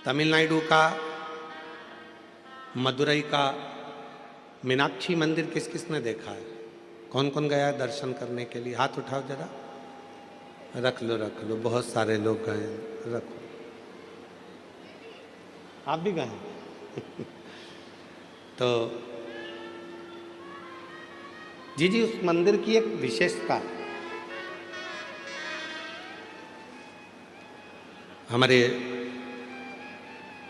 तमिलनाडु का, मदुरई का मीनाक्षी मंदिर किस किस ने देखा है? कौन कौन गया है दर्शन करने के लिए? हाथ उठाओ जरा। रख लो, बहुत सारे लोग गए। रखो, आप भी गए तो जी उस मंदिर की एक विशेषता, हमारे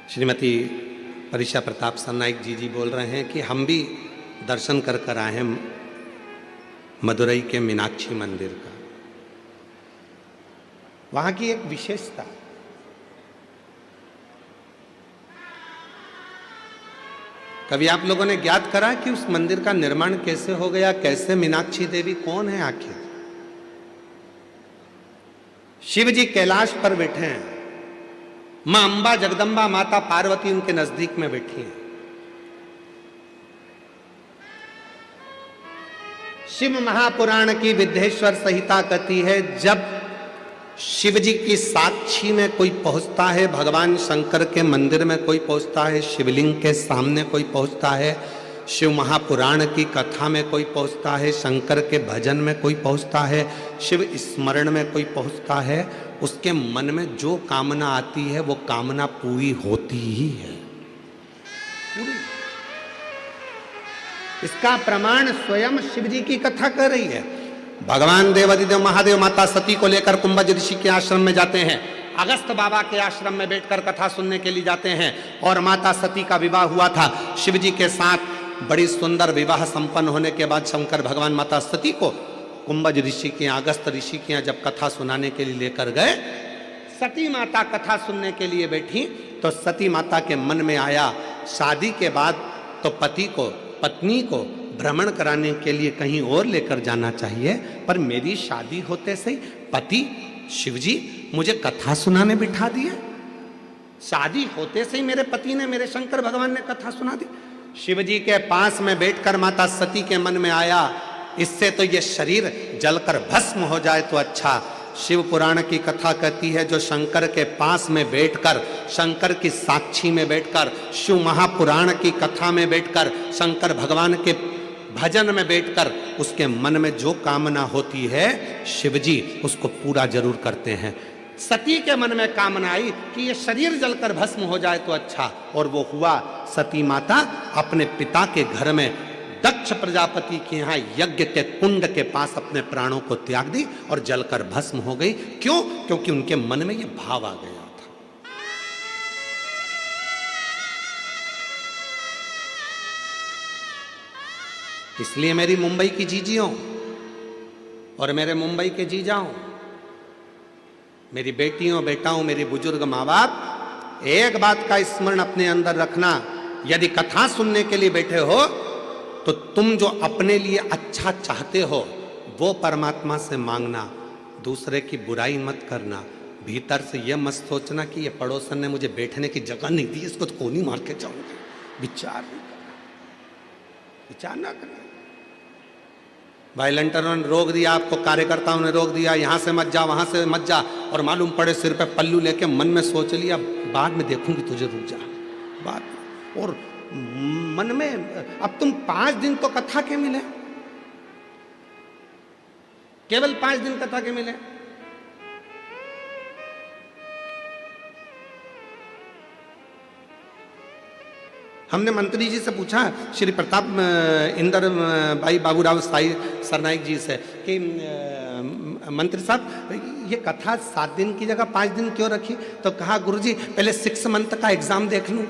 श्रीमती परिषा प्रताप सरनाइक जी बोल रहे हैं कि हम भी दर्शन कर आए हैं मदुरई के मीनाक्षी मंदिर का। वहां की एक विशेषता, कभी आप लोगों ने ज्ञात करा कि उस मंदिर का निर्माण कैसे हो गया? कैसे? मीनाक्षी देवी कौन है आखिर? शिव जी कैलाश पर बैठे हैं, मां अंबा जगदंबा माता पार्वती उनके नजदीक में बैठी हैं। शिव महापुराण की विद्धेश्वर संहिता कहती है, जब शिव जी की साक्षी में कोई पहुंचता है, भगवान शंकर के मंदिर में कोई पहुंचता है, शिवलिंग के सामने कोई पहुंचता है, शिव महापुराण की कथा में कोई पहुंचता है, शंकर के भजन में कोई पहुंचता है, शिव स्मरण में कोई पहुंचता है, उसके मन में जो कामना आती है वो कामना पूरी होती ही है, पूरी। इसका प्रमाण स्वयं शिव जी की कथा कर रही है। भगवान देवादिदेव महादेव माता सती को लेकर कुंभज ऋषि के आश्रम में जाते हैं, अगस्त बाबा के आश्रम में बैठकर कथा सुनने के लिए जाते हैं। और माता सती का विवाह हुआ था शिव जी के साथ। बड़ी सुंदर विवाह संपन्न होने के बाद शंकर भगवान माता सती को कुंभज ऋषि के यहाँ, अगस्त ऋषि के यहाँ जब कथा सुनाने के लिए लेकर गए, सती माता कथा सुनने के लिए बैठी तो सती माता के मन में आया, शादी के बाद तो पति को, पत्नी को भ्रमण कराने के लिए कहीं और लेकर जाना चाहिए, पर मेरी शादी होते से पति शिवजी मुझे कथा सुनाने बिठा दिए। शादी होते से ही मेरे पति ने, मेरे शंकर भगवान ने कथा सुना दी। शिवजी के पास में बैठकर माता सती के मन में आया, इससे तो ये शरीर जलकर भस्म हो जाए तो अच्छा। शिव पुराण की कथा कहती है, जो शंकर के पास में बैठकर, शंकर की साक्षी में बैठकर, शिव महापुराण की कथा में बैठकर, शंकर भगवान के भजन में बैठकर उसके मन में जो कामना होती है शिवजी उसको पूरा जरूर करते हैं। सती के मन में कामना आई कि ये शरीर जलकर भस्म हो जाए तो अच्छा, और वो हुआ। सती माता अपने पिता के घर में दक्ष प्रजापति के यहाँ यज्ञ के कुंड के पास अपने प्राणों को त्याग दी और जलकर भस्म हो गई। क्यों? क्योंकि उनके मन में ये भाव आ गया था। इसलिए मेरी मुंबई की जीजियों और मेरे मुंबई के जीजाओं, मेरी बेटियों बेटाओं, मेरी बुजुर्ग माँ बाप, एक बात का स्मरण अपने अंदर रखना, यदि कथा सुनने के लिए बैठे हो तो तुम जो अपने लिए अच्छा चाहते हो वो परमात्मा से मांगना, दूसरे की बुराई मत करना। भीतर से यह मत सोचना कि ये पड़ोसन ने मुझे बैठने की जगह नहीं दी, इसको तो कोनी मार के जाऊंगा। विचार नहीं करना, विचार ना करना। वायलेंटरों ने रोक दिया आपको, कार्यकर्ताओं ने रोक दिया, यहाँ से मत जा, वहाँ से मत जा, और मालूम पड़े सिर पे पल्लू लेके मन में सोच लिया बाद में देखूंगी तुझे, रुक जा बाद में। और मन में अब तुम 5 दिन तो कथा के मिले, केवल 5 दिन कथा के मिले। हमने मंत्री जी से पूछा, श्री प्रताप इंदर भाई बाबूराव साई सरनाइक जी से, कि मंत्री साहब ये कथा 7 दिन की जगह 5 दिन क्यों रखी? तो कहा गुरुजी पहले 6 मंथ का एग्जाम देख लूं,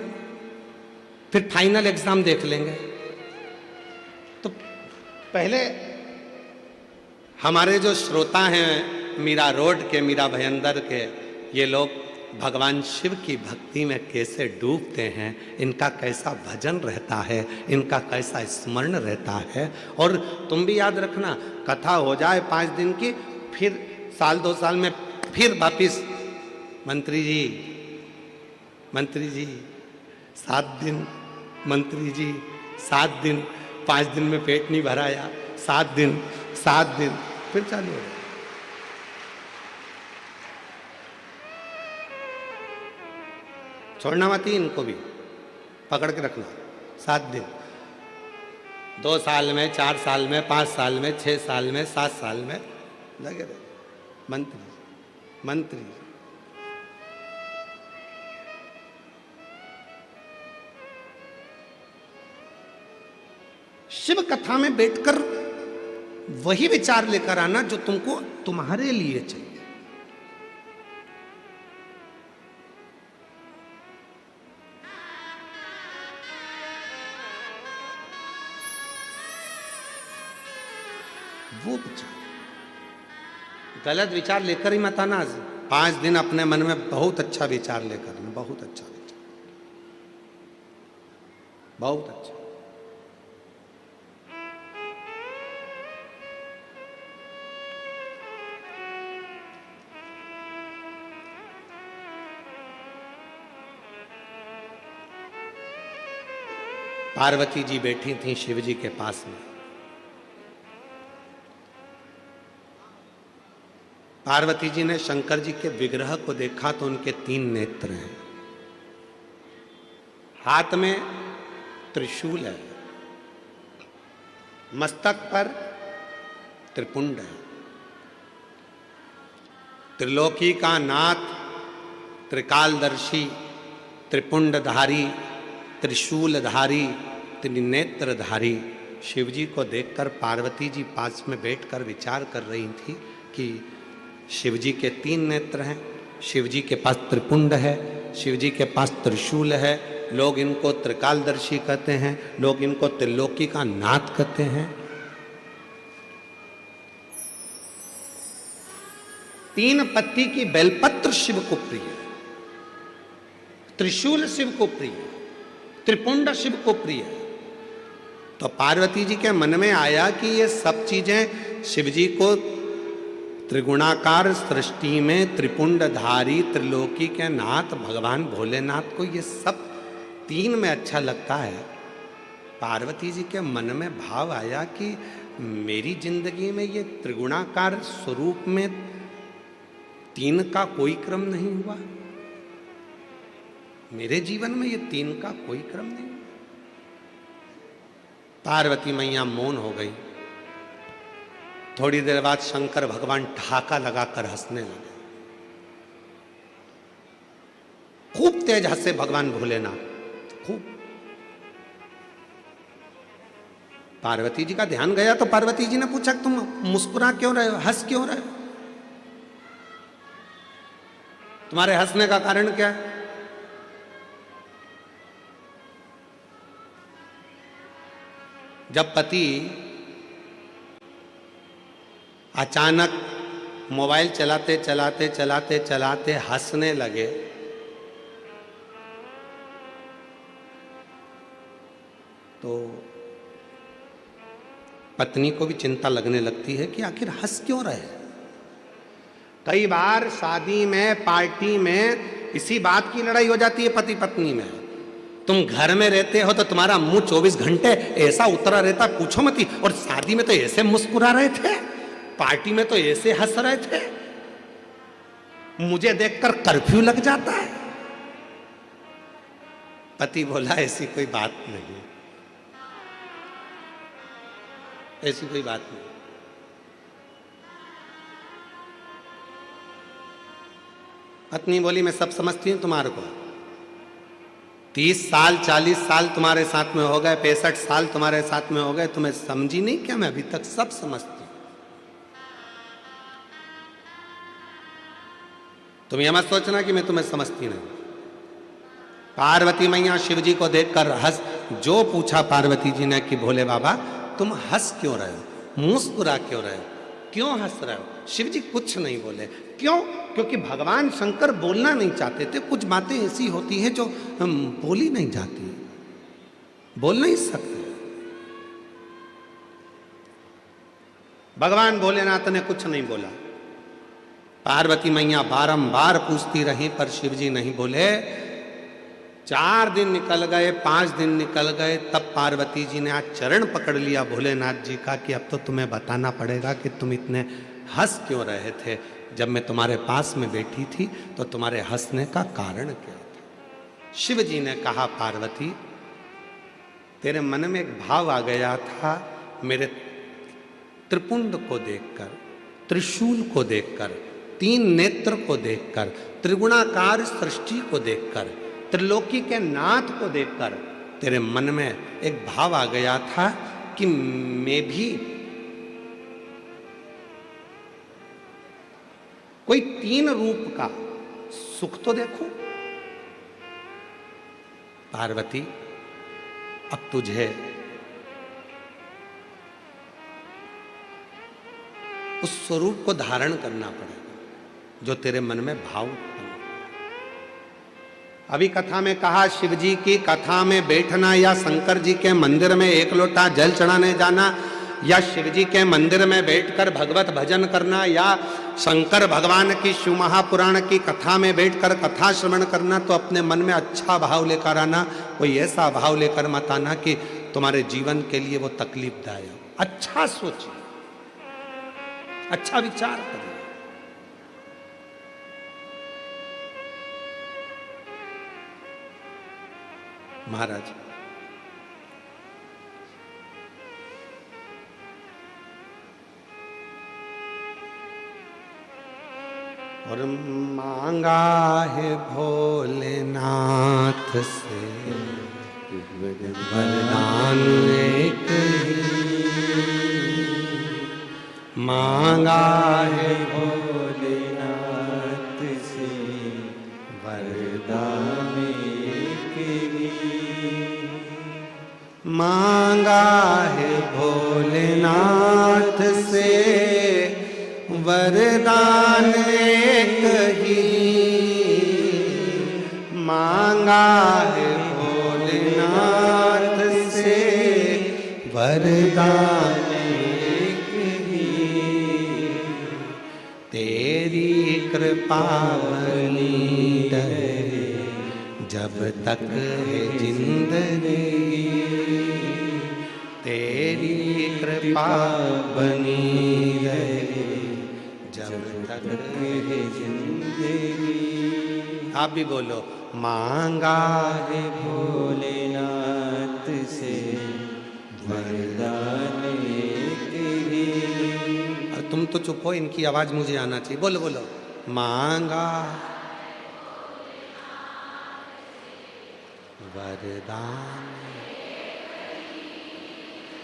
फिर फाइनल एग्जाम देख लेंगे। तो पहले हमारे जो श्रोता हैं मीरा रोड के, मीरा भयंदर के, ये लोग भगवान शिव की भक्ति में कैसे डूबते हैं, इनका कैसा भजन रहता है, इनका कैसा स्मरण रहता है। और तुम भी याद रखना, कथा हो जाए 5 दिन की, फिर साल 2 साल में फिर वापिस मंत्री जी 7 दिन, मंत्री जी 7 दिन, 5 दिन में पेट नहीं भराया, 7 दिन, फिर चालू हो गया। छोड़ना मत ही इनको भी, पकड़ के रखना 7 दिन, 2 साल में, 4 साल में, 5 साल में, 6 साल में, 7 साल में लगे रहे। मंत्री मंत्री शिव कथा में बैठकर वही विचार लेकर आना जो तुमको तुम्हारे लिए चाहिए। वो विचार, गलत विचार लेकर ही मत आना। 5 दिन अपने मन में बहुत अच्छा विचार लेकर आना, बहुत अच्छा विचार, बहुत अच्छा। पार्वती जी बैठी थी शिव जी के पास में। पार्वती जी ने शंकर जी के विग्रह को देखा तो उनके 3 नेत्र हैं, हाथ में त्रिशूल है, मस्तक पर त्रिपुंड है, त्रिलोकी का नाथ, त्रिकालदर्शी, त्रिपुंडधारी, त्रिशूलधारी, त्रिनेत्रधारी शिव जी को देखकर पार्वती जी पास में बैठकर विचार कर रही थी कि शिव जी के 3 नेत्र हैं, शिव जी के पास त्रिपुंड है, शिव जी के पास त्रिशूल है, लोग इनको त्रिकालदर्शी कहते हैं, लोग इनको त्रिलोकी का नाथ कहते हैं। 3 पत्ती की बेलपत्र शिव को प्रिय है, त्रिशूल शिव को प्रिय है, त्रिपुंड शिव को प्रिय है। तो पार्वती जी के मन में आया कि ये सब चीजें शिव जी को त्रिगुणाकार सृष्टि में त्रिपुंडधारी, त्रिलोकी के नाथ भगवान भोलेनाथ को ये सब 3 में अच्छा लगता है। पार्वती जी के मन में भाव आया कि मेरी जिंदगी में ये त्रिगुणाकार स्वरूप में 3 का कोई क्रम नहीं हुआ, मेरे जीवन में ये 3 का कोई क्रम नहीं। पार्वती मैया मौन हो गई। थोड़ी देर बाद शंकर भगवान ठहाका लगाकर हंसने लगे, खूब तेज हंसे भगवान भोलेनाथ, खूब। पार्वती जी का ध्यान गया तो पार्वती जी ने पूछा तुम मुस्कुरा क्यों रहे हो, हंस क्यों रहे हो, तुम्हारे हंसने का कारण क्या है? जब पति अचानक मोबाइल चलाते चलाते चलाते चलाते हंसने लगे तो पत्नी को भी चिंता लगने लगती है कि आखिर हंस क्यों रहे। कई बार शादी में, पार्टी में इसी बात की लड़ाई हो जाती है पति पत्नी में। तुम घर में रहते हो तो तुम्हारा मुंह 24 घंटे ऐसा उतरा रहता पूछो मत ही, और शादी में तो ऐसे मुस्कुरा रहे थे, पार्टी में तो ऐसे हंस रहे थे, मुझे देखकर कर्फ्यू लग जाता है। पति बोला ऐसी कोई बात नहीं, ऐसी कोई बात नहीं। पत्नी बोली मैं सब समझती हूं तुम्हारे को, 30 साल 40 साल तुम्हारे साथ में हो गए, 65 साल तुम्हारे साथ में हो गए, तुम्हें समझी नहीं क्या? मैं अभी तक सब समझती हूं। तुम यह मत सोचना कि मैं तुम्हें समझती नहीं। पार्वती मैया शिव जी को देखकर हंस, जो पूछा पार्वती जी ने कि भोले बाबा तुम हंस क्यों रहे हो, मुस्कुरा क्यों रहे हो, क्यों हंस रहे हो? शिव जी कुछ नहीं बोले। क्यों? क्योंकि भगवान शंकर बोलना नहीं चाहते थे। कुछ बातें ऐसी होती हैं जो बोली नहीं जाती, बोल नहीं सकते। भगवान भोलेनाथ ने कुछ नहीं बोला। पार्वती मैया बारंबार पूछती रही पर शिव जी नहीं बोले। 4 दिन निकल गए, 5 दिन निकल गए, तब पार्वती जी ने आज चरण पकड़ लिया भोलेनाथ जी का कि अब तो तुम्हें बताना पड़ेगा कि तुम इतने हंस क्यों रहे थे। जब मैं तुम्हारे पास में बैठी थी तो तुम्हारे हंसने का कारण क्या था? शिव जी ने कहा, पार्वती तेरे मन में एक भाव आ गया था मेरे त्रिपुंड को देखकर, त्रिशूल को देखकर, 3 नेत्र को देखकर, त्रिगुणाकार सृष्टि को देखकर, त्रिलोकी के नाथ को देखकर तेरे मन में एक भाव आ गया था कि मैं भी कोई 3 रूप का सुख तो देखूं। पार्वती अब तुझे उस स्वरूप को धारण करना पड़ेगा जो तेरे मन में भाव उत्पन्न। अभी कथा में कहा, शिव जी की कथा में बैठना या शंकर जी के मंदिर में 1 लोटा जल चढ़ाने जाना या शिव जी के मंदिर में बैठकर भगवत भजन करना या शंकर भगवान की शिव महापुराण की कथा में बैठकर कथा श्रवण करना, तो अपने मन में अच्छा भाव लेकर आना। कोई ऐसा भाव लेकर मत आना कि तुम्हारे जीवन के लिए वो तकलीफदायक। अच्छा सोचिए, अच्छा विचार करिए। महाराज और मांगा है भोलेनाथ से वरदान एक ही, मांगा है भोलेनाथ से वरदान एक ही, मांगा है भोलेनाथ से वरदान एक ही, मांगा है भोलेनाथ से वरदान एक ही, तेरी कृपा बनी रहे जब तक है जिंदगी, तेरी कृपा बनी रहे जब तक है जिंदगी। आप भी बोलो, मांगा है भोलेनाथ से वरदान एक ही। और तुम तो चुप हो, इनकी आवाज मुझे आना चाहिए। बोलो बोलो, मांगा वरदान।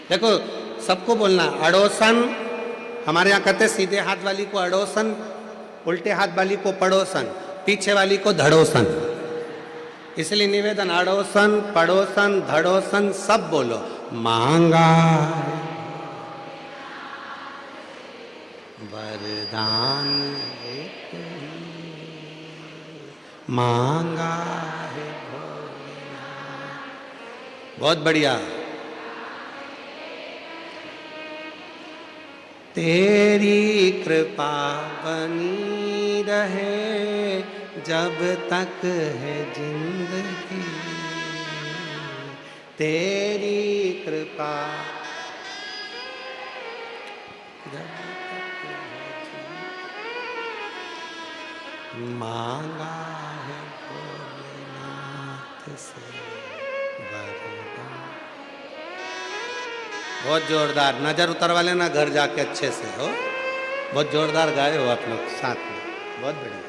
देखो सबको बोलना, अड़ोसन, हमारे यहाँ कहते सीधे हाथ वाली को अड़ोसन, उल्टे हाथ वाली को पड़ोसन, पीछे वाली को धड़ोसन। इसलिए निवेदन, अड़ोसन, पड़ोसन, धड़ोसन सब बोलो। मांगा वरदान एक ही, मांगा है भोलेनाथ। बहुत बढ़िया। तेरी कृपा बनी रहे जब तक है जिंदगी, तेरी कृपा जब तक है जिंदगी, मांगा है भोलेनाथ से वरदान। बहुत जोरदार। नजर उतरवा लेना घर जाके अच्छे से। हो बहुत जोरदार गाए हो आप लोग साथ में, बहुत बढ़िया।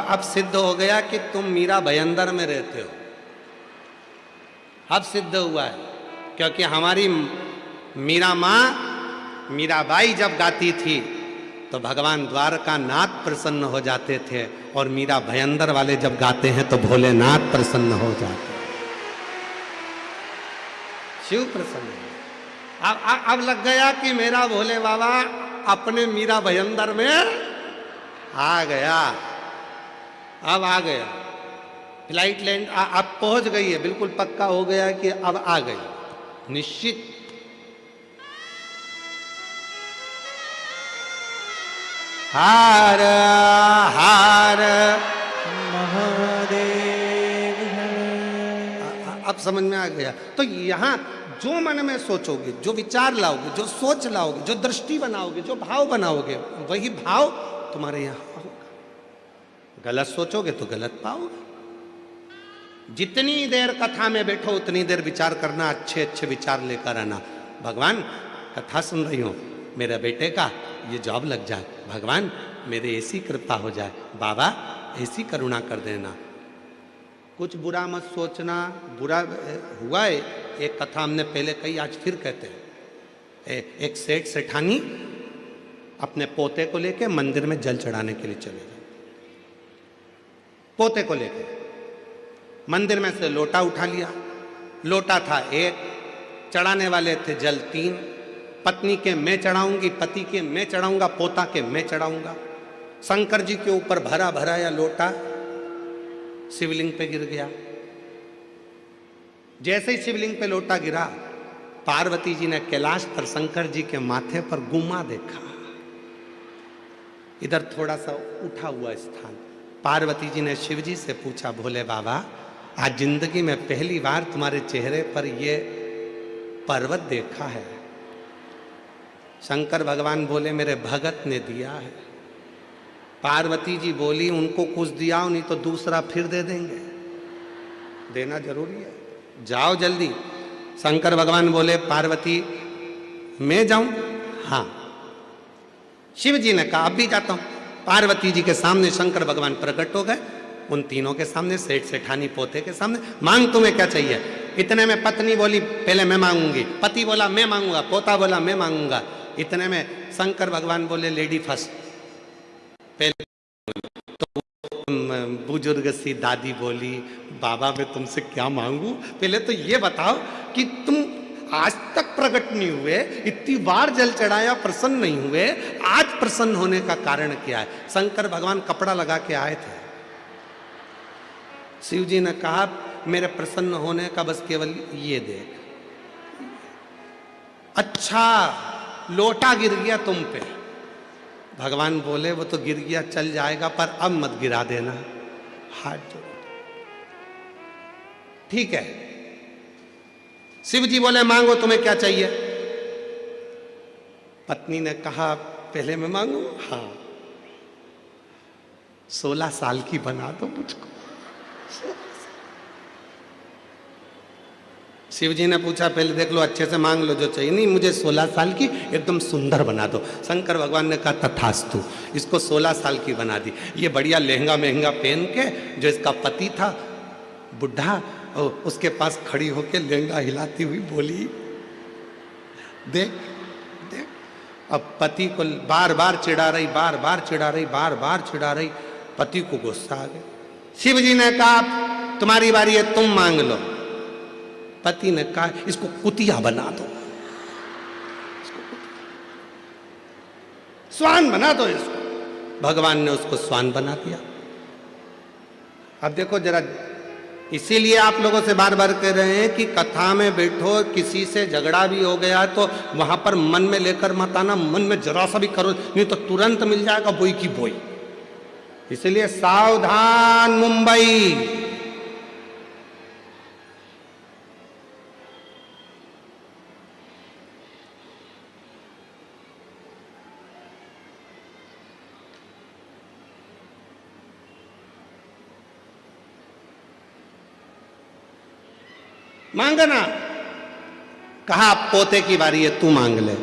अब सिद्ध हो गया कि तुम मीरा भयंदर में रहते हो। अब सिद्ध हुआ है, क्योंकि हमारी मीरा माँ मीराबाई जब गाती थी तो भगवान द्वारका नाथ प्रसन्न हो जाते थे, और मीरा भयंदर वाले जब गाते हैं तो भोलेनाथ प्रसन्न हो जाते हैं, शिव प्रसन्न है। अब लग गया कि मेरा भोले बाबा अपने मीरा भयंदर में आ गया। अब आ गया, फ्लाइट लैंड अब पहुंच गई है, बिल्कुल पक्का हो गया कि अब आ गई, निश्चित। हार हार महादेव। अब समझ में आ गया। तो यहां जो मन में सोचोगे, जो विचार लाओगे, जो सोच लाओगे, जो दृष्टि बनाओगे, जो भाव बनाओगे, वही भाव तुम्हारे यहां होगा, गलत सोचोगे तो गलत पाओगे। जितनी देर कथा में बैठो उतनी देर विचार करना, अच्छे अच्छे विचार लेकर आना। भगवान कथा सुन रही हूं, मेरे बेटे का ये जॉब लग जाए, भगवान मेरे ऐसी कृपा हो जाए, बाबा ऐसी करुणा कर देना। कुछ बुरा मत सोचना। बुरा हुआ है, एक कथा हमने पहले कही, आज फिर कहते हैं। एक सेठ सेठानी अपने पोते को लेके मंदिर में जल चढ़ाने के लिए चले गए। पोते को लेके मंदिर में से लोटा उठा लिया। लोटा था एक, चढ़ाने वाले थे जल 3। पत्नी के मैं चढ़ाऊंगी, पति के मैं चढ़ाऊंगा, पोता के मैं चढ़ाऊंगा। शंकर जी के ऊपर भरा भरा या लोटा शिवलिंग पे गिर गया। जैसे ही शिवलिंग पे लोटा गिरा, पार्वती जी ने कैलाश पर शंकर जी के माथे पर गुम्मा देखा। इधर थोड़ा सा उठा हुआ स्थान। पार्वती जी ने शिव जी से पूछा, भोले बाबा आज जिंदगी में पहली बार तुम्हारे चेहरे पर ये पर्वत देखा है। शंकर भगवान बोले, मेरे भगत ने दिया है। पार्वती जी बोली, उनको कुछ दिया नहीं तो दूसरा फिर दे देंगे, देना जरूरी है, जाओ जल्दी। शंकर भगवान बोले, पार्वती मैं जाऊं? हाँ। शिव जी ने कहा, अब भी जाता हूं। पार्वती जी के सामने शंकर भगवान प्रकट हो गए, उन तीनों के सामने, सेठ सेठानी पोते के सामने। मांग तुम्हें क्या चाहिए? इतने में पत्नी बोली, पहले मैं मांगूंगी। पति बोला मैं मांगूंगा। पोता बोला मैं मांगूंगा। इतने में शंकर भगवान बोले, लेडी फर्स्ट। पहले तो बुजुर्ग सी दादी बोली, बाबा मैं तुमसे क्या मांगू? पहले तो ये बताओ कि तुम आज तक प्रकट नहीं हुए, इतनी बार जल चढ़ाया, प्रसन्न नहीं हुए, आज प्रसन्न होने का कारण क्या है? शंकर भगवान कपड़ा लगा के आए थे। शिव जी ने कहा, मेरे प्रसन्न होने का बस केवल ये देख। अच्छा लोटा गिर गया तुम पे। भगवान बोले, वो तो गिर गया चल जाएगा, पर अब मत गिरा देना। हाथ जोड़ो। ठीक है। शिव जी बोले, मांगो तुम्हें क्या चाहिए? पत्नी ने कहा, पहले मैं मांगू? हाँ। 16 साल की बना दो मुझको। शिव जी ने पूछा, पहले देख लो, अच्छे से मांग लो जो चाहिए। नहीं, मुझे 16 साल की एकदम सुंदर बना दो। शंकर भगवान ने कहा, तथास्तु। इसको 16 साल की बना दी। ये बढ़िया लहंगा महंगा पहन के, जो इसका पति था बुढ़ा, उसके पास खड़ी होके लहंगा हिलाती हुई बोली, देख देख। अब पति को बार बार चिढ़ा रही, बार बार चिढ़ा रही, बार बार चिढ़ा रही। पति को गुस्सा आ गया। शिव जी ने कहा, तुम्हारी बारी है, तुम मांग लो। पति ने कहा, इसको कुतिया बना दो, स्वान बना दो इसको। भगवान ने उसको स्वान बना दिया। अब देखो जरा, इसीलिए आप लोगों से बार बार कह रहे हैं कि कथा में बैठो, किसी से झगड़ा भी हो गया तो वहां पर मन में लेकर मत आना। मन में जरा सा भी करो, नहीं तो तुरंत मिल जाएगा बोई की बोई। इसलिए सावधान मुंबई। मांगना। कहा, पोते की बारी है, तू मांग ले।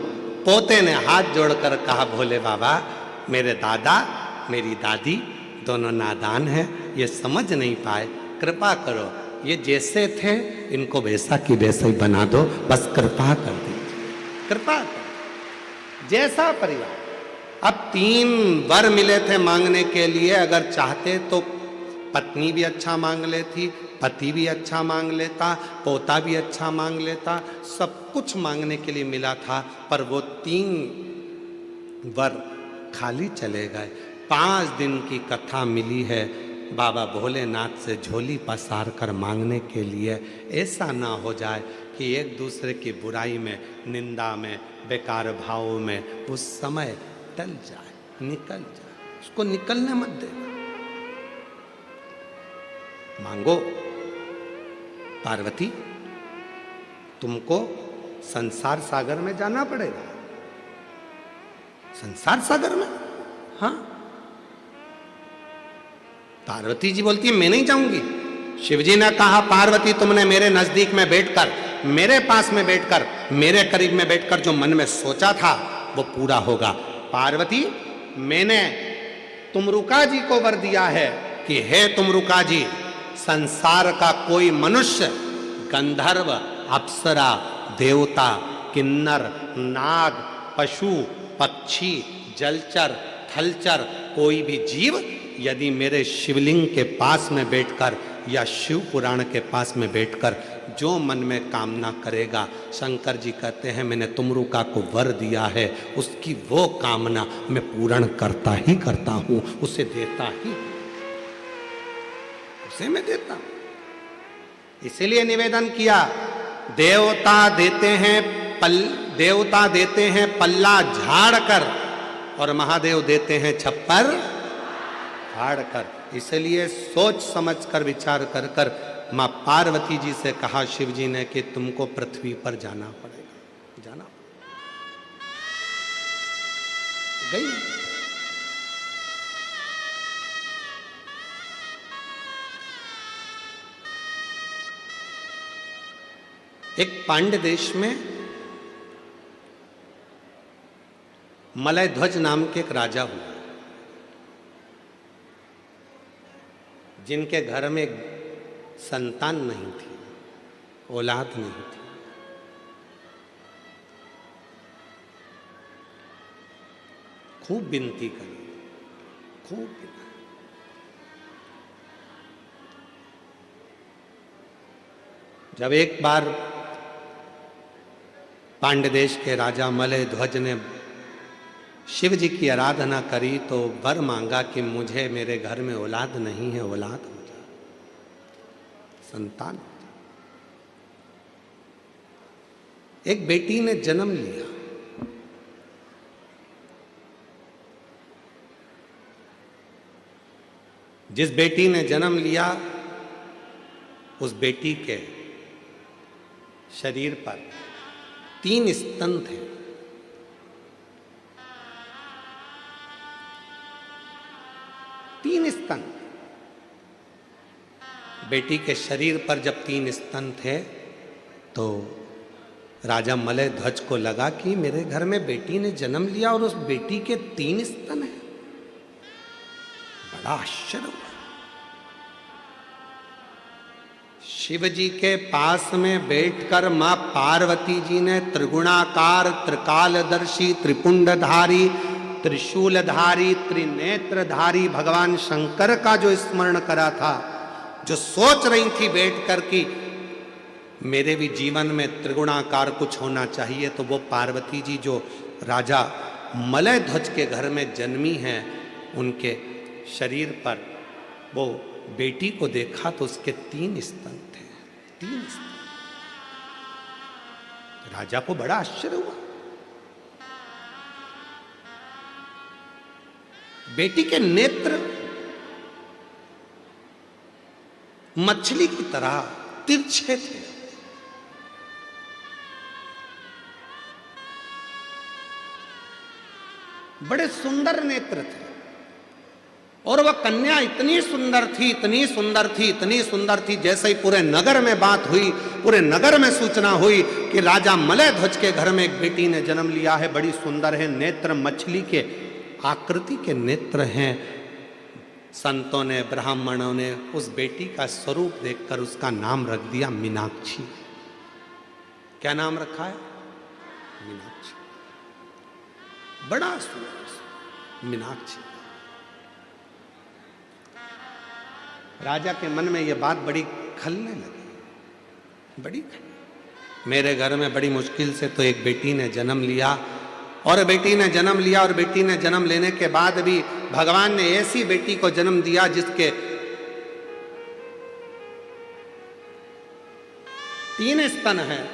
पोते ने हाथ जोड़कर कहा, भोले बाबा मेरे दादा मेरी दादी दोनों नादान हैं, ये समझ नहीं पाए, कृपा करो, ये जैसे थे इनको वैसा की वैसा ही बना दो, बस कृपा कर दीजिए, कृपा कर। जैसा परिवार। अब 3 वर मिले थे मांगने के लिए। अगर चाहते तो पत्नी भी अच्छा मांग लेती, पति भी अच्छा मांग लेता, पोता भी अच्छा मांग लेता, सब कुछ मांगने के लिए मिला था। पर वो 3 वर खाली चले गए। 5 दिन की कथा मिली है बाबा भोलेनाथ से झोली पसार कर मांगने के लिए। ऐसा ना हो जाए कि एक दूसरे की बुराई में, निंदा में, बेकार भावों में उस समय टल जाए, निकल जाए। उसको निकलने मत देना। मांगो। पार्वती, तुमको संसार सागर में जाना पड़ेगा। संसार सागर में? हाँ। पार्वती जी बोलती है मैं नहीं जाऊंगी। शिव जी ने कहा पार्वती तुमने मेरे नजदीक में बैठकर, मेरे पास में बैठकर, मेरे करीब में बैठकर जो मन में सोचा था वो पूरा होगा। पार्वती मैंने तुमरुका जी को वर दिया है कि हे तुमरुका जी, संसार का कोई मनुष्य, गंधर्व, अप्सरा, देवता, किन्नर, नाग, पशु, पक्षी, जलचर, थलचर, कोई भी जीव यदि मेरे शिवलिंग के पास में बैठकर या शिव पुराण के पास में बैठकर जो मन में कामना करेगा, शंकर जी कहते हैं मैंने तुमरुका को वर दिया है, उसकी वो कामना मैं पूर्ण करता ही करता हूं, उसे देता ही, उसे मैं देता हूं। इसीलिए निवेदन किया, देवता देते हैं पल्ला झाड़ कर और महादेव देते हैं छप्पर फाड़ कर। इसलिए सोच समझ कर विचार कर कर मां पार्वती जी से कहा शिव जी ने कि तुमको पृथ्वी पर जाना पड़ेगा, जाना गई। एक पांड्य देश में मलय ध्वज नाम के एक राजा हुआ, जिनके घर में संतान नहीं थी, औलाद नहीं थी। खूब विनती करी, खूब विनती। जब एक बार पांड्य देश के राजा मलय ध्वज ने शिव जी की आराधना करी तो वर मांगा कि मुझे मेरे घर में औलाद नहीं है, औलाद हो जाए, संतान हो जाए। एक बेटी ने जन्म लिया, जिस बेटी ने जन्म लिया उस बेटी के शरीर पर 3 स्तन थे। स्तन, बेटी के शरीर पर जब 3 स्तन थे तो राजा मलय ध्वज को लगा कि मेरे घर में बेटी ने जन्म लिया और उस बेटी के 3 स्तन हैं। बड़ा आश्चर्य हुआ। शिव जी के पास में बैठकर मां पार्वती जी ने त्रिगुणाकार, त्रिकालदर्शी, त्रिपुंडधारी, त्रिशूलधारी, त्रिनेत्रधारी भगवान शंकर का जो स्मरण करा था, जो सोच रही थी बैठकर कि मेरे भी जीवन में त्रिगुणाकार कुछ होना चाहिए, तो वो पार्वती जी जो राजा मलय ध्वज के घर में जन्मी हैं, उनके शरीर पर वो बेटी को देखा तो उसके 3 स्तन थे, 3 स्तन। राजा को बड़ा आश्चर्य हुआ। बेटी के नेत्र मछली की तरह तिरछे थे। बड़े सुंदर नेत्र थे और वह कन्या इतनी सुंदर थी, इतनी सुंदर थी, इतनी सुंदर थी, जैसे ही पूरे नगर में बात हुई, पूरे नगर में सूचना हुई कि राजा मलय ध्वज के घर में एक बेटी ने जन्म लिया है, बड़ी सुंदर है, नेत्र मछली के आकृति के नेत्र हैं। संतों ने, ब्राह्मणों ने उस बेटी का स्वरूप देखकर उसका नाम रख दिया मीनाक्षी। क्या नाम रखा है? मीनाक्षी। बड़ा सुंदर मीनाक्षी। राजा के मन में यह बात बड़ी खलने लगी, बड़ी खलने। मेरे घर में बड़ी मुश्किल से तो एक बेटी ने जन्म लिया, और बेटी ने जन्म लिया, और बेटी ने जन्म लेने के बाद भी भगवान ने ऐसी बेटी को जन्म दिया जिसके 3 स्तन हैं।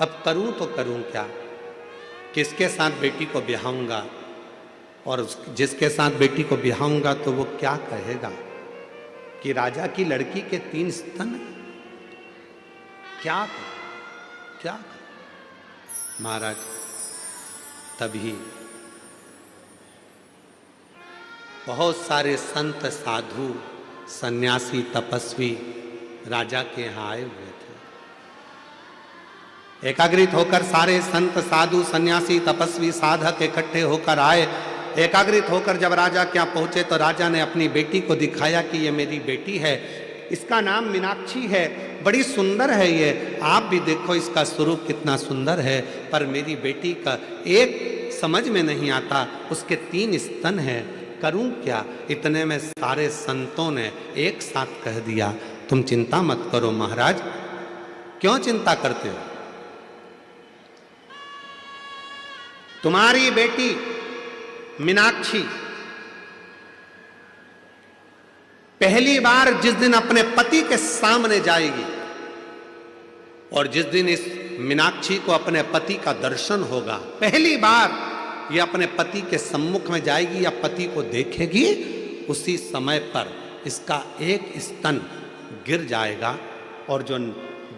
अब करूं तो करूं क्या? किसके साथ बेटी को ब्याहूंगा? और जिसके साथ बेटी को ब्याहूंगा तो वो क्या कहेगा कि राजा की लड़की के 3 स्तन? क्या क्या? महाराज, तभी बहुत सारे संत साधु सन्यासी तपस्वी राजा के यहाँ आए हुए थे। एकाग्रित होकर सारे संत साधु सन्यासी तपस्वी साधक इकट्ठे होकर आए। एकाग्रित होकर जब राजा के यहाँ पहुंचे तो राजा ने अपनी बेटी को दिखाया कि ये मेरी बेटी है, इसका नाम मीनाक्षी है, बड़ी सुंदर है ये, आप भी देखो इसका स्वरूप कितना सुंदर है, पर मेरी बेटी का एक समझ में नहीं आता, उसके 3 स्तन हैं, करूं क्या। इतने में सारे संतों ने एक साथ कह दिया, तुम चिंता मत करो महाराज। क्यों चिंता करते हो? तुम्हारी बेटी मीनाक्षी पहली बार जिस दिन अपने पति के सामने जाएगी और जिस दिन इस मीनाक्षी को अपने पति का दर्शन होगा, पहली बार ये अपने पति के सम्मुख में जाएगी या पति को देखेगी, उसी समय पर इसका एक स्तन गिर जाएगा और जो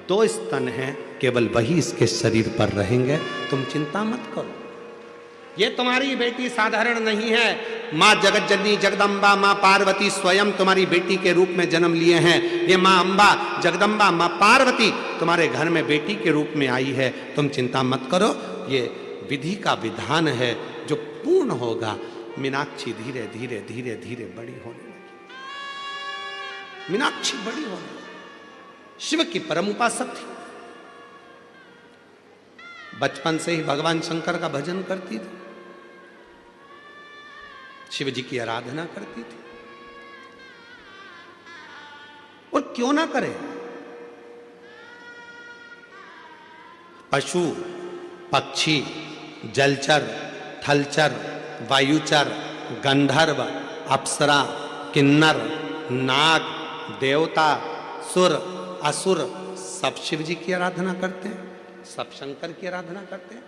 2 स्तन हैं केवल वही इसके शरीर पर रहेंगे। तुम चिंता मत करो, ये तुम्हारी बेटी साधारण नहीं है। माँ जगत जननी जगदम्बा माँ पार्वती स्वयं तुम्हारी बेटी के रूप में जन्म लिए हैं। ये माँ अम्बा जगदम्बा माँ पार्वती तुम्हारे घर में बेटी के रूप में आई है। तुम चिंता मत करो, ये विधि का विधान है जो पूर्ण होगा। मीनाक्षी धीरे धीरे धीरे धीरे बड़ी होने लगी। मीनाक्षी बड़ी होने लगी। शिव की परम उपासक थी, बचपन से ही भगवान शंकर का भजन करती थी, शिव जी की आराधना करती थी। और क्यों ना करे, पशु पक्षी जलचर थलचर वायुचर गंधर्व अप्सरा किन्नर नाग देवता सुर असुर सब शिव जी की आराधना करते हैं, सब शंकर की आराधना करते हैं।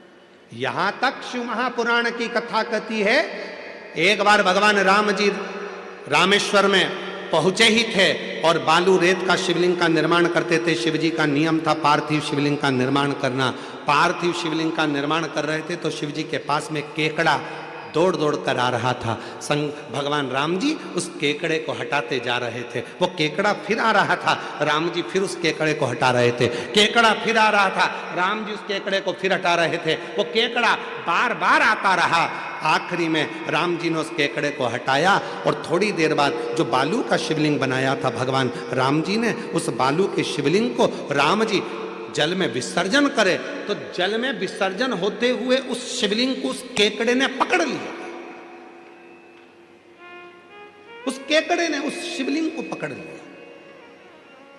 यहां तक शिव महापुराण की कथा कहती है, एक बार भगवान राम जी रामेश्वर में पहुंचे ही थे और बालू रेत का शिवलिंग का निर्माण करते थे। शिव जी का नियम था पार्थिव शिवलिंग का निर्माण करना। पार्थिव शिवलिंग का निर्माण कर रहे थे तो शिव जी के पास में केकड़ा दौड़ दौड़ कर आ रहा था। भगवान राम जी उस केकड़े को हटाते जा रहे थे, वो केकड़ा फिर आ रहा था, राम जी फिर उस केकड़े को हटा रहे थे। केकड़ा फिर आ रहा था, राम जी उस केकड़े को फिर हटा रहे थे। वो केकड़ा बार बार आता रहा। आखिरी में राम जी ने उस केकड़े को हटाया और थोड़ी देर बाद जो बालू का शिवलिंग बनाया था भगवान राम जी ने, उस बालू के शिवलिंग को राम जी जल में विसर्जन करे तो जल में विसर्जन होते हुए उस शिवलिंग को उस केकड़े ने पकड़ लिया। उस केकड़े ने उस शिवलिंग को पकड़ लिया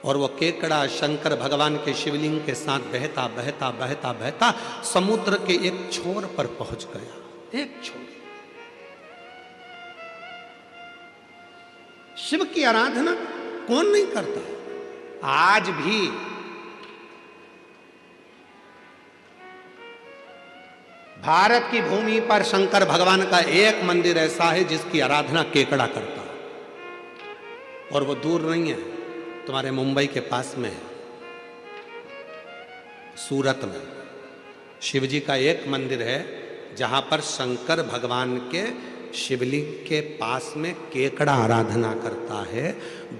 और वो केकड़ा शंकर भगवान के शिवलिंग के साथ बहता बहता बहता बहता समुद्र के एक छोर पर पहुंच गया। एक छोर। शिव की आराधना कौन नहीं करता? आज भी भारत की भूमि पर शंकर भगवान का एक मंदिर ऐसा है जिसकी आराधना केकड़ा करता है और वो दूर नहीं है, तुम्हारे मुंबई के पास में है, सूरत में। शिव जी का एक मंदिर है जहां पर शंकर भगवान के शिवलिंग के पास में केकड़ा आराधना करता है।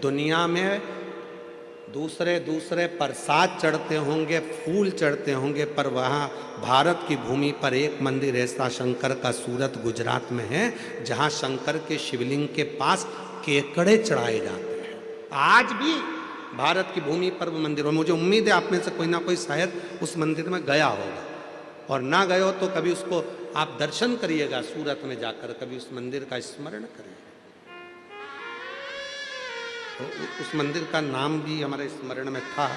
दुनिया में दूसरे दूसरे प्रसाद चढ़ते होंगे, फूल चढ़ते होंगे, पर वहाँ भारत की भूमि पर एक मंदिर ऐसा शंकर का सूरत गुजरात में है जहाँ शंकर के शिवलिंग के पास केकड़े चढ़ाए जाते हैं। आज भी भारत की भूमि पर वो मंदिर, और मुझे उम्मीद है आप में से कोई ना कोई शायद उस मंदिर में गया होगा, और ना गए हो तो कभी उसको आप दर्शन करिएगा सूरत में जाकर, कभी उस मंदिर का स्मरण करिए। तो उस मंदिर का नाम भी हमारे स्मरण में था।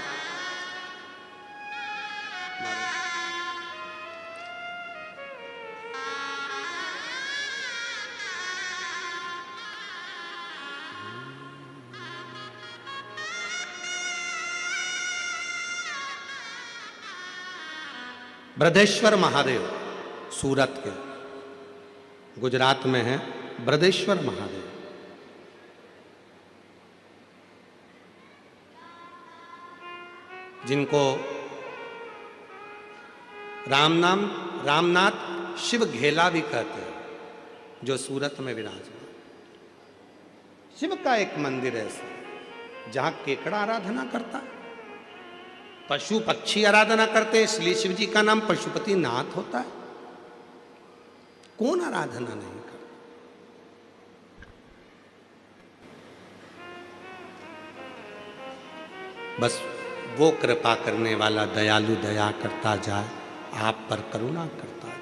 ब्रजेश्वर महादेव सूरत के, गुजरात में है ब्रजेश्वर महादेव। जिनको रामनाथ शिव घेला भी कहते हैं, जो सूरत में विराजमान। शिव का एक मंदिर है ऐसा जहां केकड़ा आराधना करता, पशु पक्षी आराधना करते, इसलिए शिव जी का नाम पशुपति नाथ होता है। कौन आराधना नहीं करता? बस वो कृपा करने वाला दयालु दया करता जाए, आप पर करुणा करता जाए।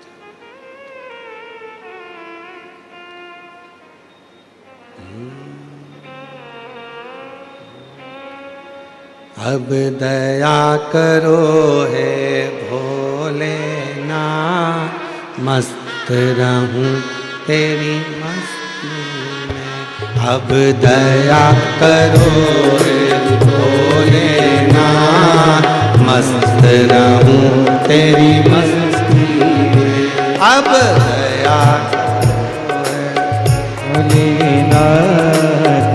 अब दया करो है भोलेनाथ, मस्त रहूं तेरी मस्ती में। अब दया करो है भोलेनाथ, मस्त रहूं तेरी मस्ती में। अब दया करो है भोलेनाथ,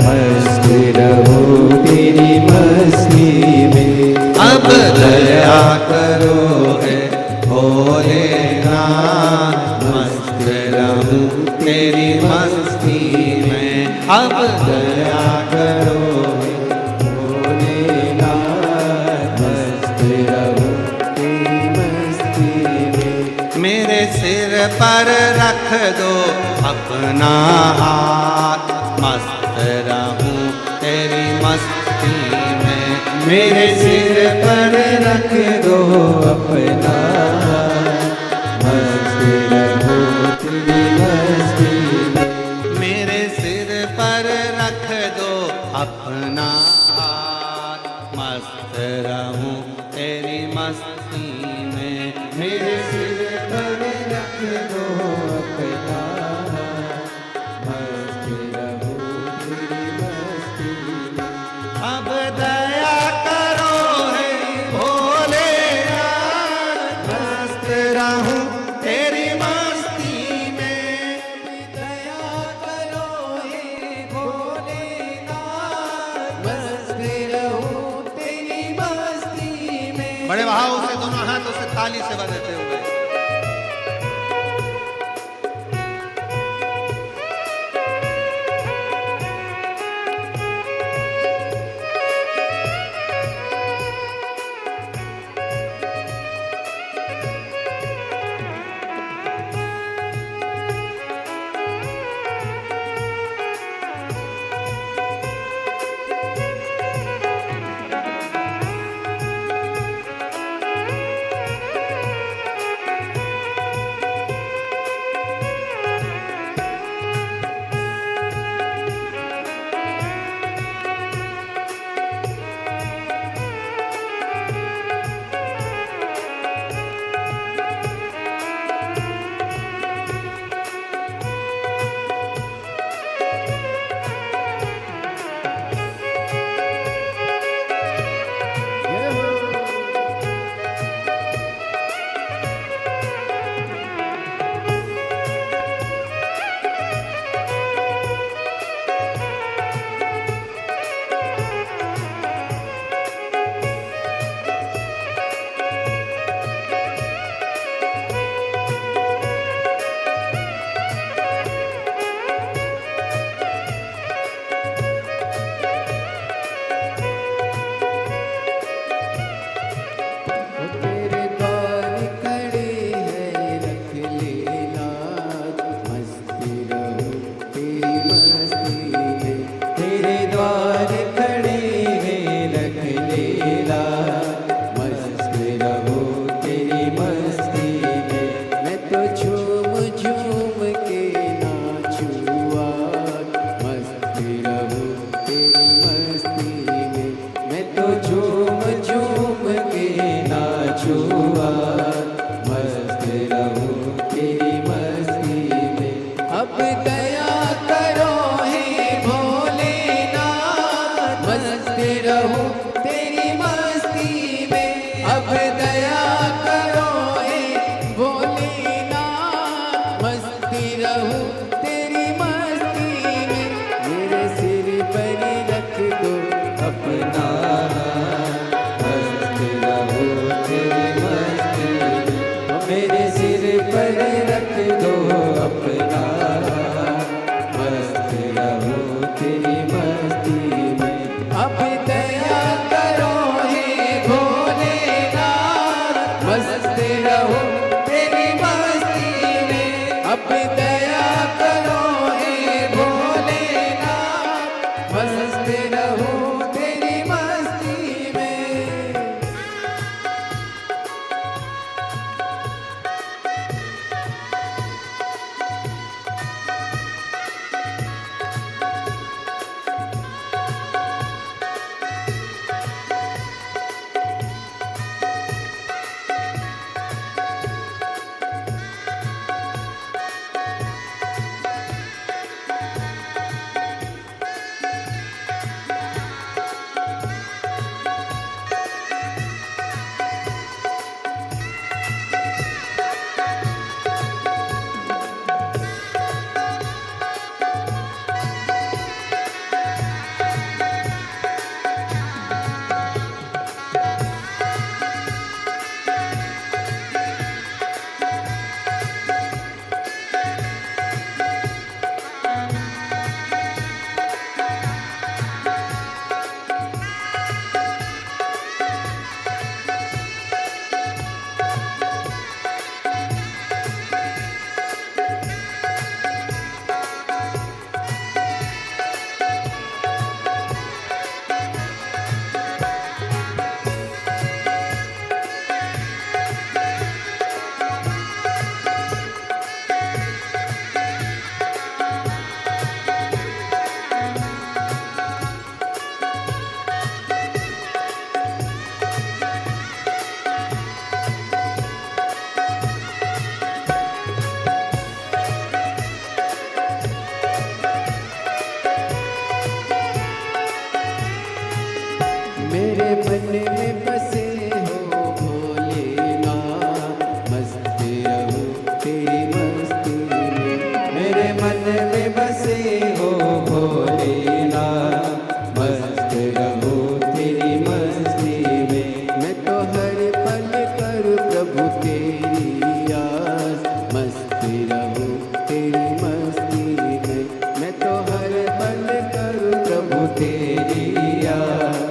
मस्त रहूं तेरी मस्ती में। अब दया करो है भोलेनाथ, मस्त रहूं तेरी मस्ती में। अब दया करो है भोलेनाथ, मस्त रहूं तेरी मस्ती में। मेरे सिर पर रख दो अपना हाथ, मस्त रहूं तेरी मस्ती में। मेरे सिर पर रख दो अपना हाथ, मस्त रहूं तेरी मस्ती में। मेरे सिर पर रख दो अपना हाथ, मस्त रहूं तेरी मस्ती में। मेरे सिर पर रख दो अपना हाथ, मस्त रहूं तेरी मस्ती में। अब दया करो है भोलेनाथ, मस्त रहूं तेरी मस्ती में। दया करो है भोलेनाथ, मस्त रहूं तेरी मस्ती में। बड़े भाव से दोनों हाथों से ताली से बजाते हुए तेरी मस्त रहूं तेरी मस्ती में। मेरे मन में बसे हो भोलेनाथ, मस्त रहूं तेरी मस्ती में। मेरे मन में बसे हो भोलेनाथ, मस्त रहूं तेरी मस्ती में। मैं तो हर पल करूं प्रभु तेरी आस, मस्त रहूं तेरी मस्ती में। मैं तो हर पल करूं प्रभु तेरी आस,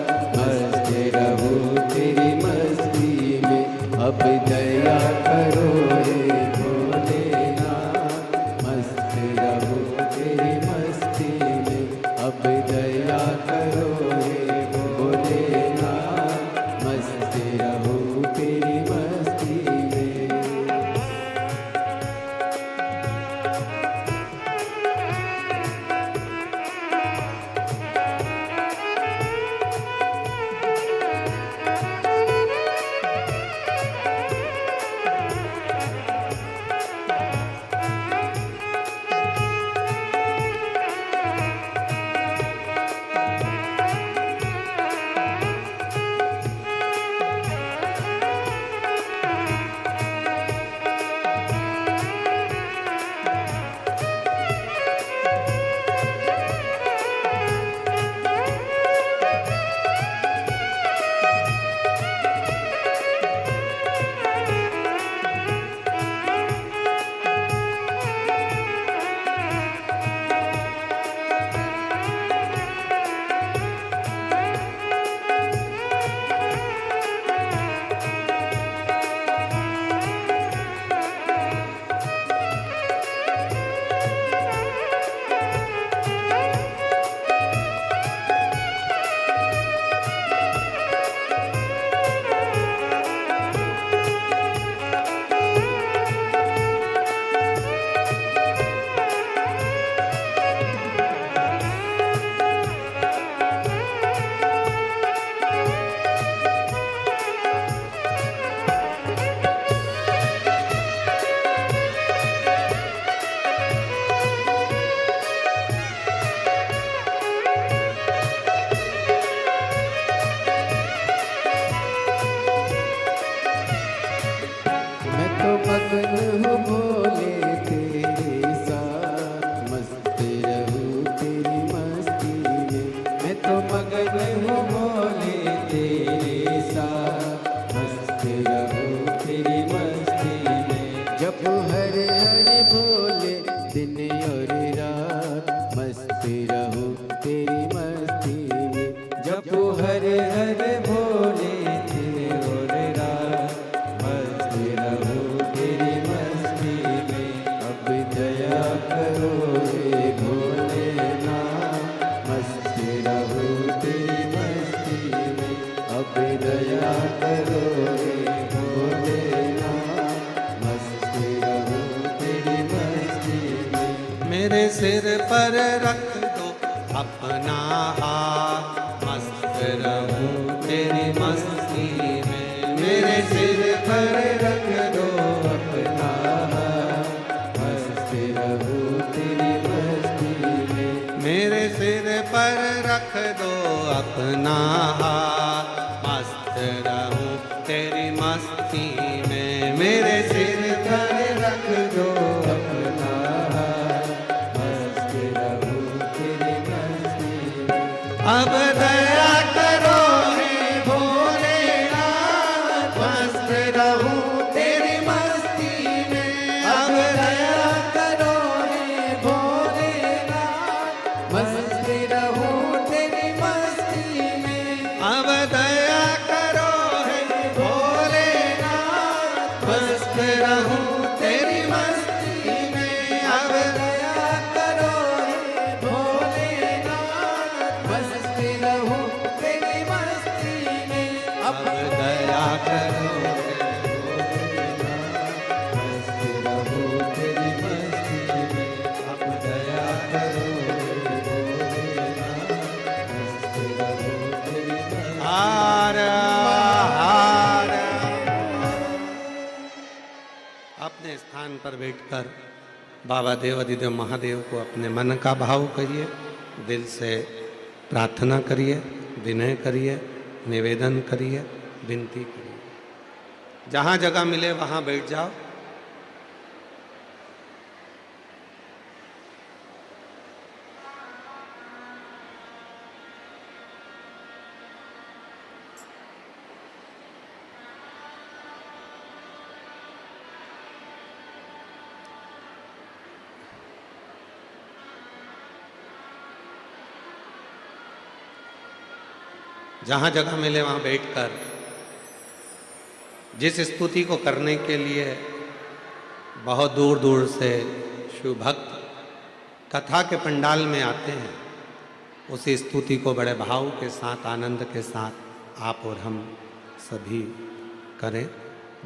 तेरी मस्ती में। अब दया करो रे भोलेनाथ, मस्त रहूं तेरी मस्ती में। अब दया करो रे भोलेनाथ, मस्त रहूं तेरी मस्ती में। मगन हूँ भोले तेरे साथ, मस्त रहूं तेरी मस्ती में। मैं तो मगन हूँ भोले तेरे साथ, मस्त रहूं तेरी मस्ती में। जब हर हर भोले दिन और रात, मस्त रहूं तेरी मस्ती में। जब हर हर भोले दिन और रात, मस्त रहूं तेरी मस्ती में। अब दया करो रे भोलेनाथ, मस्त रहूं पे दया करो रे भोलेनाथ, मस्त रहूं तेरी मस्ती में। मेरे सिर पर रख दो अपना हाथ, मस्त रहूं तेरी मस्ती में। मेरे सिर पर रख दो अपना हाथ, मस्त रहूं तेरी मस्ती में। मेरे सिर पर रख दो अपना हाथ, मस्त रहूं तेरी मस्ती में। मेरे सिर पर रख दो अपना हाथ, मस्त रहूं तेरी मस्ती में। अब दया करो हे भोलेनाथ, मस्त रहूं तेरी मस्ती में। अब दया करो हे भोलेनाथ, मस्त रहूं तेरी मस्ती में। अब दया करो हे भोलेनाथ, मस्त रहूं तेरी मस्ती में। अब दया करो हे भोलेनाथ, मस्त रहूं तेरी मस्ती में। अब दया करो मस्त रहूं तेरी मस्ती में। अब दया करो हे भोलेनाथ, मस्त रहूं तेरी मस्ती में। हार हार। अपने स्थान पर बैठकर बाबा देवाधिदेव महादेव को अपने मन का भाव कहिए, दिल से प्रार्थना करिए, विनय करिए, निवेदन करिए, विनती करिए। जहाँ जगह मिले वहाँ बैठ जाओ। जहाँ जगह मिले वहाँ बैठकर जिस स्तुति को करने के लिए बहुत दूर दूर से शिव भक्त कथा के पंडाल में आते हैं, उसी स्तुति को बड़े भाव के साथ, आनंद के साथ आप और हम सभी करें,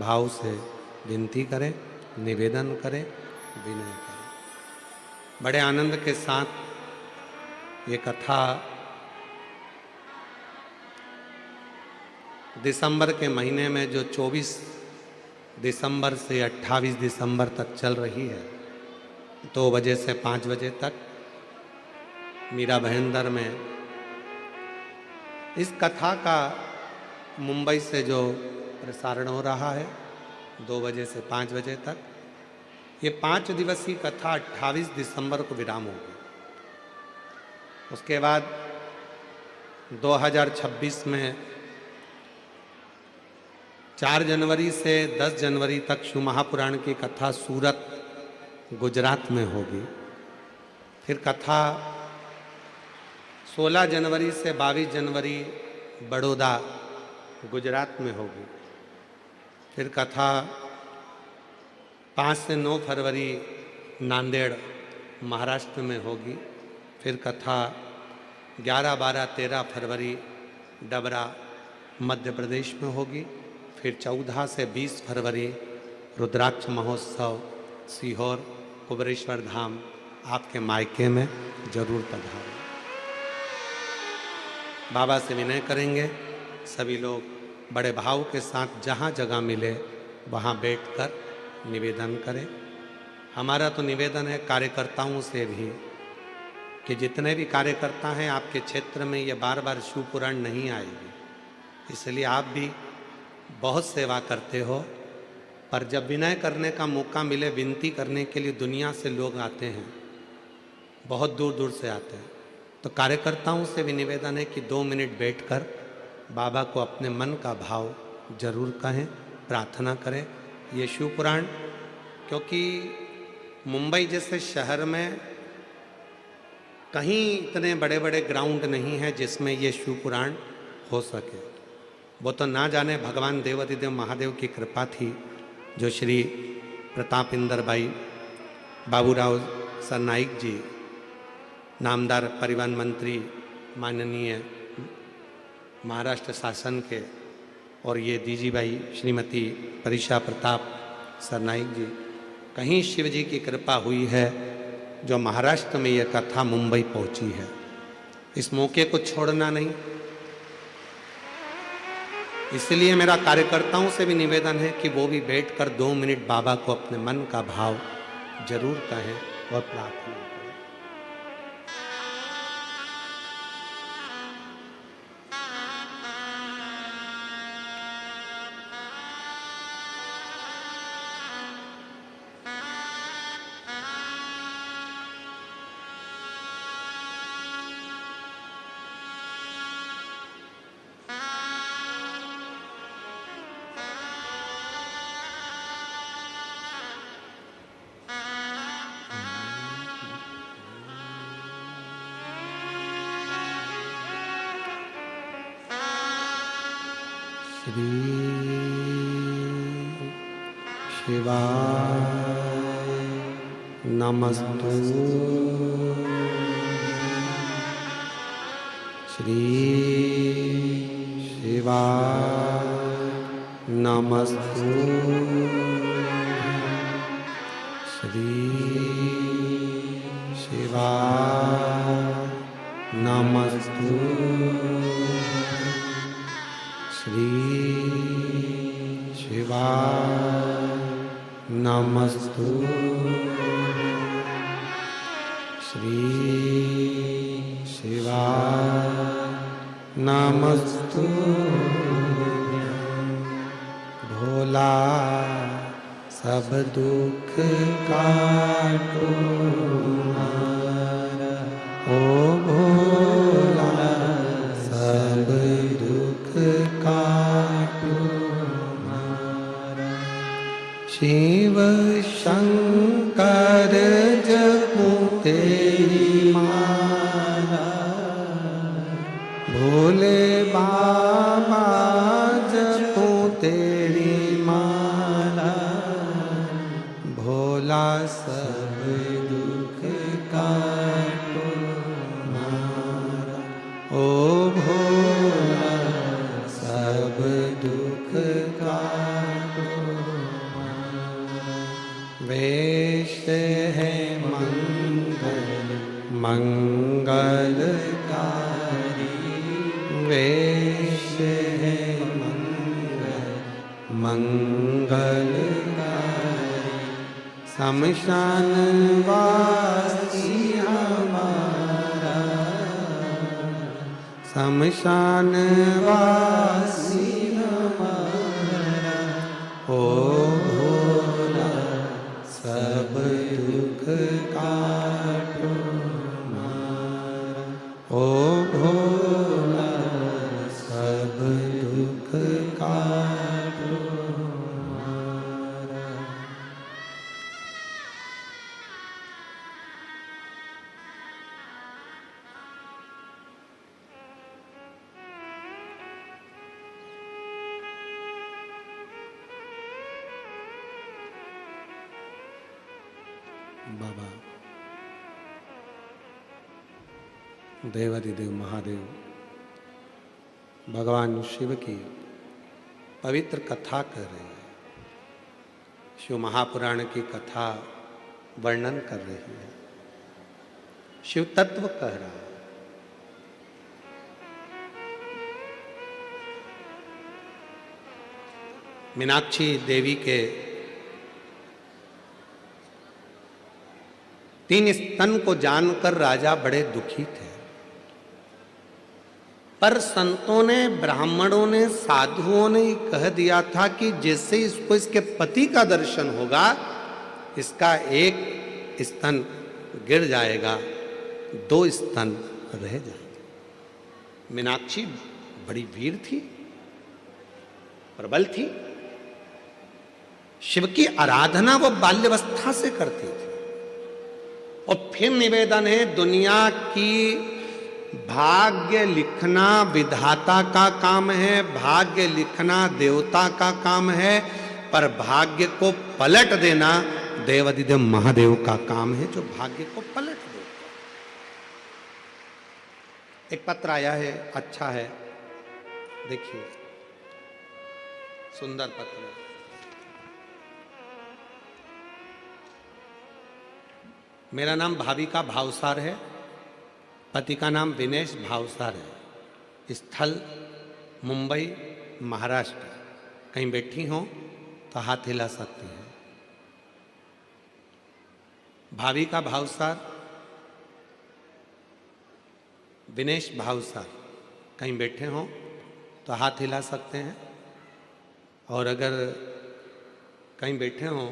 भाव से विनती करें, निवेदन करें, विनय करें। बड़े आनंद के साथ ये कथा दिसंबर के महीने में जो 24 दिसंबर से 28 दिसंबर तक चल रही है, 2 बजे से 5 बजे तक मीरा भाईंदर में इस कथा का मुंबई से जो प्रसारण हो रहा है 2 बजे से 5 बजे तक, ये 5 दिवसीय कथा 28 दिसंबर को विराम होगी। उसके बाद 2026 में 4 जनवरी से 10 जनवरी तक शिव महापुराण की कथा सूरत गुजरात में होगी। फिर कथा 16 जनवरी से 22 जनवरी बड़ौदा गुजरात में होगी। फिर कथा 5 से 9 फरवरी नांदेड़ महाराष्ट्र में होगी। फिर कथा 11, 12, 13 फरवरी डबरा मध्य प्रदेश में होगी। फिर 14 से 20 फरवरी रुद्राक्ष महोत्सव सीहोर कुबरेश्वर धाम आपके मायके में जरूर पधारें। बाबा से विनय करेंगे, सभी लोग बड़े भाव के साथ जहाँ जगह मिले वहाँ बैठकर निवेदन करें। हमारा तो निवेदन है कार्यकर्ताओं से भी कि जितने भी कार्यकर्ता हैं आपके क्षेत्र में ये बार बार शिव पुराण नहीं आएगी, इसलिए आप भी बहुत सेवा करते हो, पर जब विनय करने का मौका मिले, विनती करने के लिए दुनिया से लोग आते हैं, बहुत दूर दूर से आते हैं, तो कार्यकर्ताओं से भी निवेदन है कि 2 मिनट बैठकर बाबा को अपने मन का भाव जरूर कहें, प्रार्थना करें। ये शिव पुराण, क्योंकि मुंबई जैसे शहर में कहीं इतने बड़े बड़े ग्राउंड नहीं है जिसमें ये शिव पुराण हो सके। वो तो ना जाने भगवान देवाधिदेव महादेव की कृपा थी, जो श्री प्रताप इंदर भाई बाबूराव सरनाइक जी, नामदार परिवहन मंत्री माननीय महाराष्ट्र शासन के और ये दीजी भाई श्रीमती परिशा प्रताप सरनाइक जी, कहीं शिव जी की कृपा हुई है जो महाराष्ट्र में यह कथा मुंबई पहुंची है। इस मौके को छोड़ना नहीं। इसलिए मेरा कार्यकर्ताओं से भी निवेदन है कि वो भी बैठकर 2 मिनट बाबा को अपने मन का भाव जरूर कहें और प्रार्थना करें। श्री शिवाय नमस्तु। श्री शिवाय नमस्तु। श्री शिवाय नमस्तु। श्री शिवाय नमस्तु। श्री शिवाय नमस्तु। भोला सब दुख काटो हमारा, ओ भोला सब दुख काटो हमारा। शिव शंकर जपो तेरी माला, भोले बाबा जपो तेरी माला। भोला सब दुख काटो हमारा, ओ भोला सब दुख काटो हमारा। वेश है मंगल मंगलकारी, वेश है मंगल मंगलकारी। शमशान वासी हमारा, शमशान वासी हमारा। ओ भोला सब दुख काटो हमारा, ओ भोला सब दुख काटो हमारा। बाबा देवाधिदेव महादेव भगवान शिव की पवित्र कथा कर रहे हैं। शिव महापुराण की कथा वर्णन कर रही है, शिव तत्व कह रहा है। मीनाक्षी देवी के 3 स्तन को जानकर राजा बड़े दुखी थे, पर संतों ने, ब्राह्मणों ने, साधुओं ने कह दिया था कि जैसे इसको इसके पति का दर्शन होगा, इसका एक स्तन गिर जाएगा, 2 स्तन रह जाएंगे। मीनाक्षी बड़ी वीर थी, प्रबल थी। शिव की आराधना वो बाल्यावस्था से करती थी। और फिर निवेदन है, दुनिया की भाग्य लिखना विधाता का काम है, भाग्य लिखना देवता का काम है, पर भाग्य को पलट देना देवाधिदेव महादेव का काम है, जो भाग्य को पलट देता। एक पत्र आया है, अच्छा है। देखिए सुंदर पत्र। मेरा नाम भाविका भावसार है, पति का नाम विनेश भावसार है, स्थल मुंबई महाराष्ट्र। कहीं बैठी हो तो हाथ हिला सकती हैं। भाविका भावसार, विनेश भावसार, कहीं बैठे हो तो हाथ हिला सकते हैं। और अगर कहीं बैठे हो,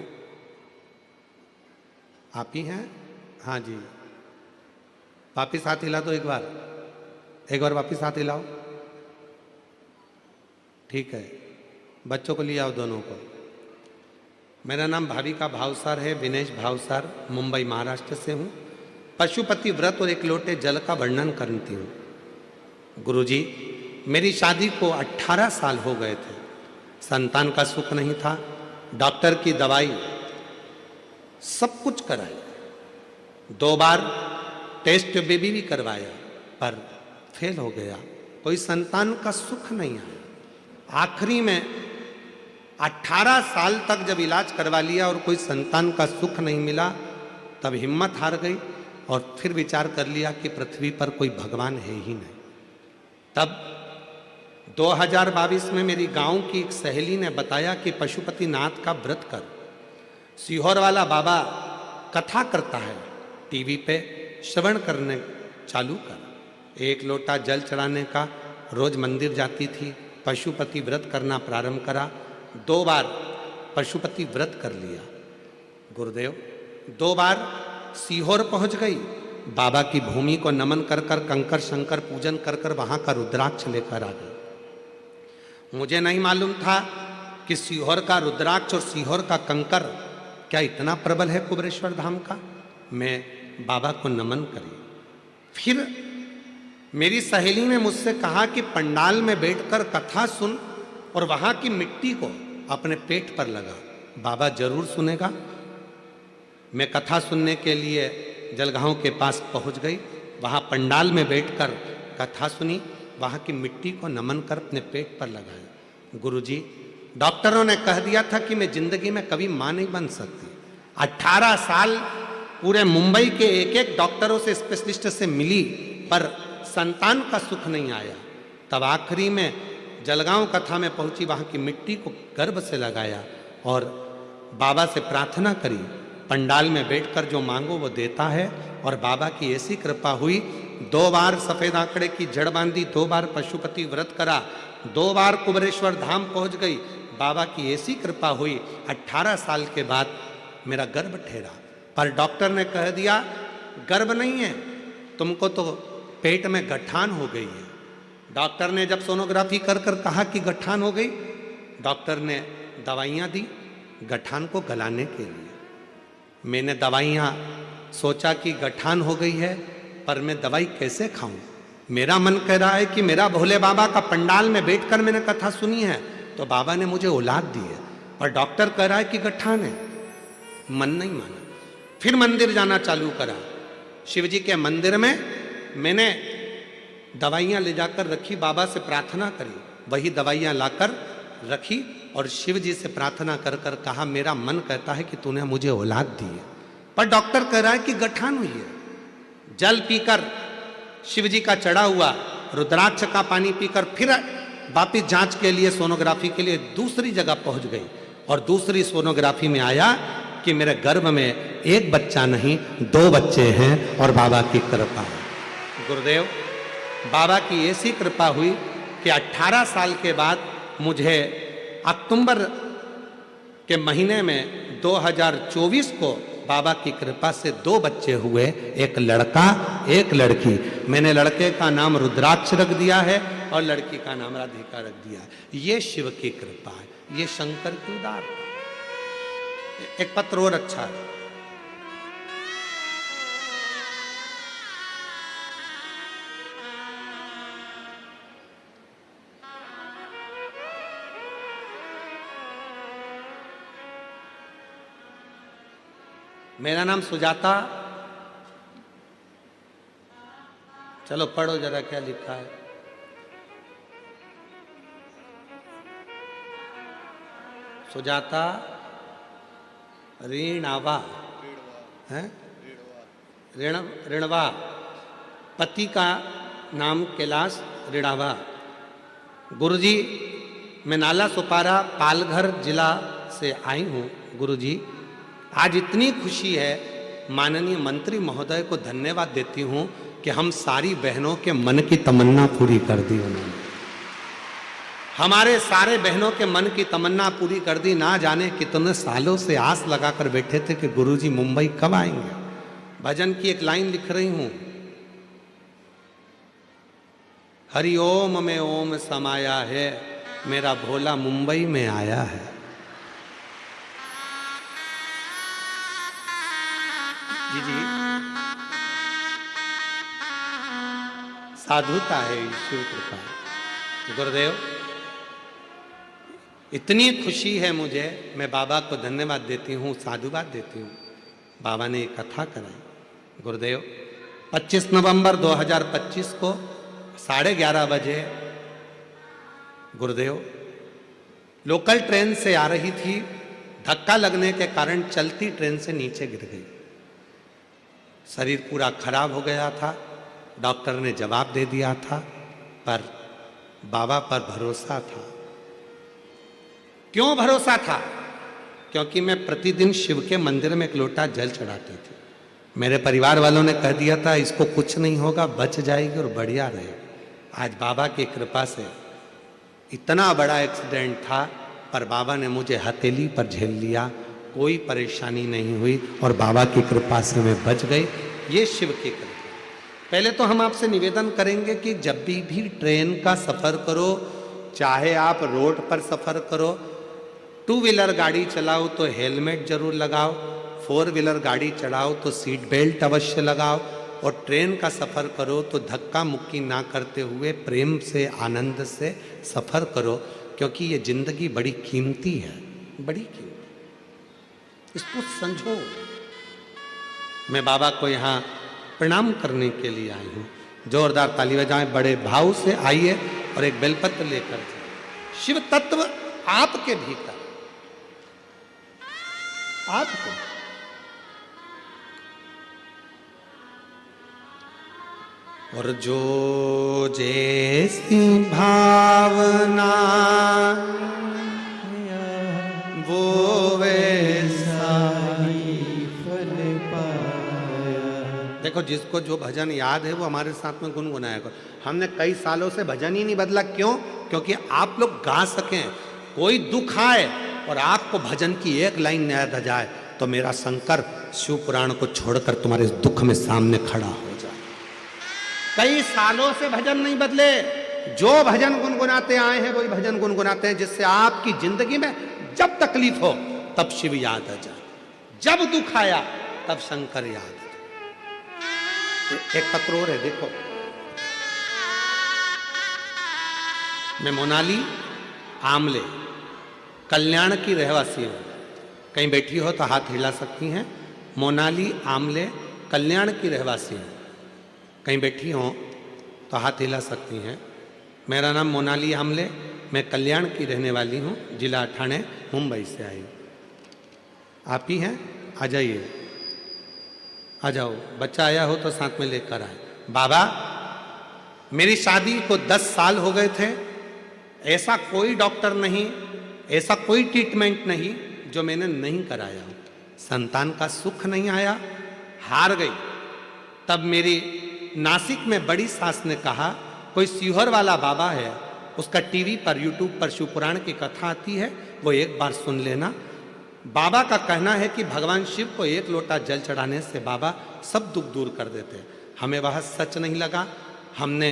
आप ही हैं? हाँ जी, वापिस हाथ हिला दो एक बार वापिस हाथ हिलाओ। ठीक है, बच्चों को ले आओ दोनों को। मेरा नाम भाविका भावसार है, विनेश भावसार, मुंबई महाराष्ट्र से हूँ। पशुपति व्रत और एक लोटे जल का वर्णन करती हूँ। गुरुजी, मेरी शादी को 18 साल हो गए थे, संतान का सुख नहीं था। डॉक्टर की दवाई सब कुछ कराई, 2 बार टेस्ट बेबी भी करवाया, पर फेल हो गया। कोई संतान का सुख नहीं आया। आखिरी में 18 साल तक जब इलाज करवा लिया और कोई संतान का सुख नहीं मिला, तब हिम्मत हार गई और फिर विचार कर लिया कि पृथ्वी पर कोई भगवान है ही नहीं। तब 2022 में मेरी गांव की एक सहेली ने बताया कि पशुपति नाथ का व्रत कर, सीहोर वाला बाबा कथा करता है, टीवी पे श्रवण करने चालू कर। 1 लोटा जल चढ़ाने का, रोज मंदिर जाती थी, पशुपति व्रत करना प्रारंभ करा। 2 बार पशुपति व्रत कर लिया। गुरुदेव 2 बार सीहोर पहुंच गई, बाबा की भूमि को नमन कर कर, कंकर शंकर पूजन कर कर वहां का रुद्राक्ष लेकर आ गई। मुझे नहीं मालूम था कि सीहोर का रुद्राक्ष और सीहोर का कंकर क्या इतना प्रबल है कुबेरेश्वर धाम का। मैं बाबा को नमन करी। फिर मेरी सहेली ने मुझसे कहा कि पंडाल में बैठकर कथा सुन और वहां की मिट्टी को अपने पेट पर लगा, बाबा जरूर सुनेगा। मैं कथा सुनने के लिए जलगांव के पास पहुंच गई। वहां पंडाल में बैठकर कथा सुनी, वहां की मिट्टी को नमन कर अपने पेट पर लगाया। गुरुजी, डॉक्टरों ने कह दिया था कि मैं जिंदगी में कभी मां नहीं बन सकती। 18 साल पूरे मुंबई के एक डॉक्टरों से, स्पेशलिस्ट से मिली, पर संतान का सुख नहीं आया। तब आखिरी में जलगांव कथा में पहुंची, वहां की मिट्टी को गर्भ से लगाया और बाबा से प्रार्थना करी, पंडाल में बैठकर जो मांगो वो देता है। और बाबा की ऐसी कृपा हुई, 2 बार सफेद आंकड़े की जड़ बांधी, 2 बार पशुपति व्रत करा, 2 बार कुबेरेश्वर धाम पहुंच गई। बाबा की ऐसी कृपा हुई, 18 साल के बाद मेरा गर्भ ठहरा। पर डॉक्टर ने कह दिया गर्भ नहीं है, तुमको तो पेट में गठान हो गई है। डॉक्टर ने जब सोनोग्राफी कर कर कहा कि गठान हो गई, डॉक्टर ने दवाइयाँ दी गठान को गलाने के लिए। मैंने दवाइयाँ सोचा कि गठान हो गई है, पर मैं दवाई कैसे खाऊं। मेरा मन कह रहा है कि मेरा भोले बाबा का पंडाल में बैठकर मैंने कथा सुनी है तो बाबा ने मुझे औलाद दी है, और डॉक्टर कह रहा है कि गठान है। मन नहीं माना। फिर मंदिर जाना चालू करा। शिव जी के मंदिर में मैंने दवाइयाँ ले जाकर रखी, बाबा से प्रार्थना करी, वही दवाइयाँ लाकर रखी और शिव जी से प्रार्थना कर कर कहा मेरा मन कहता है कि तूने मुझे औलाद दी है, पर डॉक्टर कह रहा है कि गठान हुई है। जल पीकर, शिव जी का चढ़ा हुआ रुद्राक्ष का पानी पीकर फिर वापिस जांच के लिए, सोनोग्राफी के लिए दूसरी जगह पहुंच गई। और दूसरी सोनोग्राफी में आया कि मेरे गर्भ में 1 बच्चा नहीं 2 बच्चे हैं और बाबा की कृपा है। गुरुदेव, बाबा की ऐसी कृपा हुई कि 18 साल के बाद मुझे अक्टूबर के महीने में 2024 को बाबा की कृपा से 2 बच्चे हुए, एक लड़का एक लड़की। मैंने लड़के का नाम रुद्राक्ष रख दिया है और लड़की का नाम राधिका रख दिया है। ये शिव की कृपा है, ये शंकर की उदारता। एक पत्र और अच्छा है। मेरा नाम सुजाता। चलो पढ़ो जरा क्या लिखा है। सुजाता ऋणावा है, ऋणवा, पति का नाम कैलाश ऋणावा। गुरुजी, मैं नाला सुपारा पालघर जिला से आई हूँ। गुरुजी, आज इतनी खुशी है, माननीय मंत्री महोदय को धन्यवाद देती हूँ कि हम सारी बहनों के मन की तमन्ना पूरी कर दी उन्होंने। हमारे सारे बहनों के मन की तमन्ना पूरी कर दी। ना जाने कितने सालों से आस लगाकर बैठे थे कि गुरुजी मुंबई कब आएंगे। भजन की एक लाइन लिख रही हूं, हरि ओम में ओम समाया है, मेरा भोला मुंबई में आया है। जी जी, साधुता है ईश्वर कृपा। गुरुदेव, इतनी खुशी है मुझे, मैं बाबा को धन्यवाद देती हूँ, साधुवाद देती हूँ। बाबा ने एक कथा कराई। गुरुदेव, 25 नवंबर 2025 को 11:30 बजे गुरुदेव लोकल ट्रेन से आ रही थी, धक्का लगने के कारण चलती ट्रेन से नीचे गिर गई। शरीर पूरा खराब हो गया था। डॉक्टर ने जवाब दे दिया था, पर बाबा पर भरोसा था। क्यों भरोसा था? क्योंकि मैं प्रतिदिन शिव के मंदिर में एक लोटा जल चढ़ाती थी। मेरे परिवार वालों ने कह दिया था इसको कुछ नहीं होगा, बच जाएगी और बढ़िया रहेगी। आज बाबा की कृपा से इतना बड़ा एक्सीडेंट था, पर बाबा ने मुझे हथेली पर झेल लिया, कोई परेशानी नहीं हुई और बाबा की कृपा से मैं बच गई। ये शिव की कृपा। पहले तो हम आपसे निवेदन करेंगे कि जब भी ट्रेन का सफ़र करो, चाहे आप रोड पर सफ़र करो, 2 व्हीलर गाड़ी चलाओ तो हेलमेट जरूर लगाओ, 4 व्हीलर गाड़ी चलाओ तो सीट बेल्ट अवश्य लगाओ, और ट्रेन का सफ़र करो तो धक्का मुक्की ना करते हुए प्रेम से, आनंद से सफ़र करो, क्योंकि ये जिंदगी बड़ी कीमती है, बड़ी कीमती। इसको समझो। मैं बाबा को यहाँ प्रणाम करने के लिए आई हूँ। जोरदार ताली बजाएं, बड़े भाव से आइए और एक बेलपत्र लेकर जाइए। शिव तत्व आपके भीतर, आपको और जो जैसी भावना वो वैसा फल पाया। देखो, जिसको जो भजन याद है वो हमारे साथ में गुनगुनाया करो। हमने कई सालों से भजन ही नहीं बदला। क्यों? क्योंकि आप लोग गा सकें। कोई दुख आए और आपको भजन की एक लाइन याद आ जाए तो मेरा शंकर शिव पुराण को छोड़कर तुम्हारे इस दुख में सामने खड़ा हो जाए। कई सालों से भजन नहीं बदले। जो भजन गुनगुनाते आए हैं वही भजन गुनगुनाते हैं, जिससे आपकी जिंदगी में जब तकलीफ हो तब शिव याद आ जाए, जब दुख आया तब शंकर याद आ जाए। एक पत्रोर है, देखो। मैं मोनाली आमले कल्याण की रहवासी हूं। कहीं बैठी हो तो हाथ हिला सकती हैं। मोनाली आमले कल्याण की रहवासी हूं। कहीं बैठी हो तो हाथ हिला सकती हैं। मेरा नाम मोनाली आमले, मैं कल्याण की रहने वाली हूँ, जिला ठाणे, मुंबई से आई हूँ। आप ही हैं? आ जाइए, आ जाओ। बच्चा आया हो तो साथ में लेकर आए। बाबा, मेरी शादी को 10 साल हो गए थे। ऐसा कोई डॉक्टर नहीं, ऐसा कोई ट्रीटमेंट नहीं जो मैंने नहीं कराया हो। संतान का सुख नहीं आया, हार गई। तब मेरी नासिक में बड़ी सास ने कहा, कोई सीहोर वाला बाबा है, उसका टीवी पर, यूट्यूब पर शिव पुराण की कथा आती है, वो एक बार सुन लेना। बाबा का कहना है कि भगवान शिव को एक लोटा जल चढ़ाने से बाबा सब दुख दूर कर देते। हमें वह सच नहीं लगा, हमने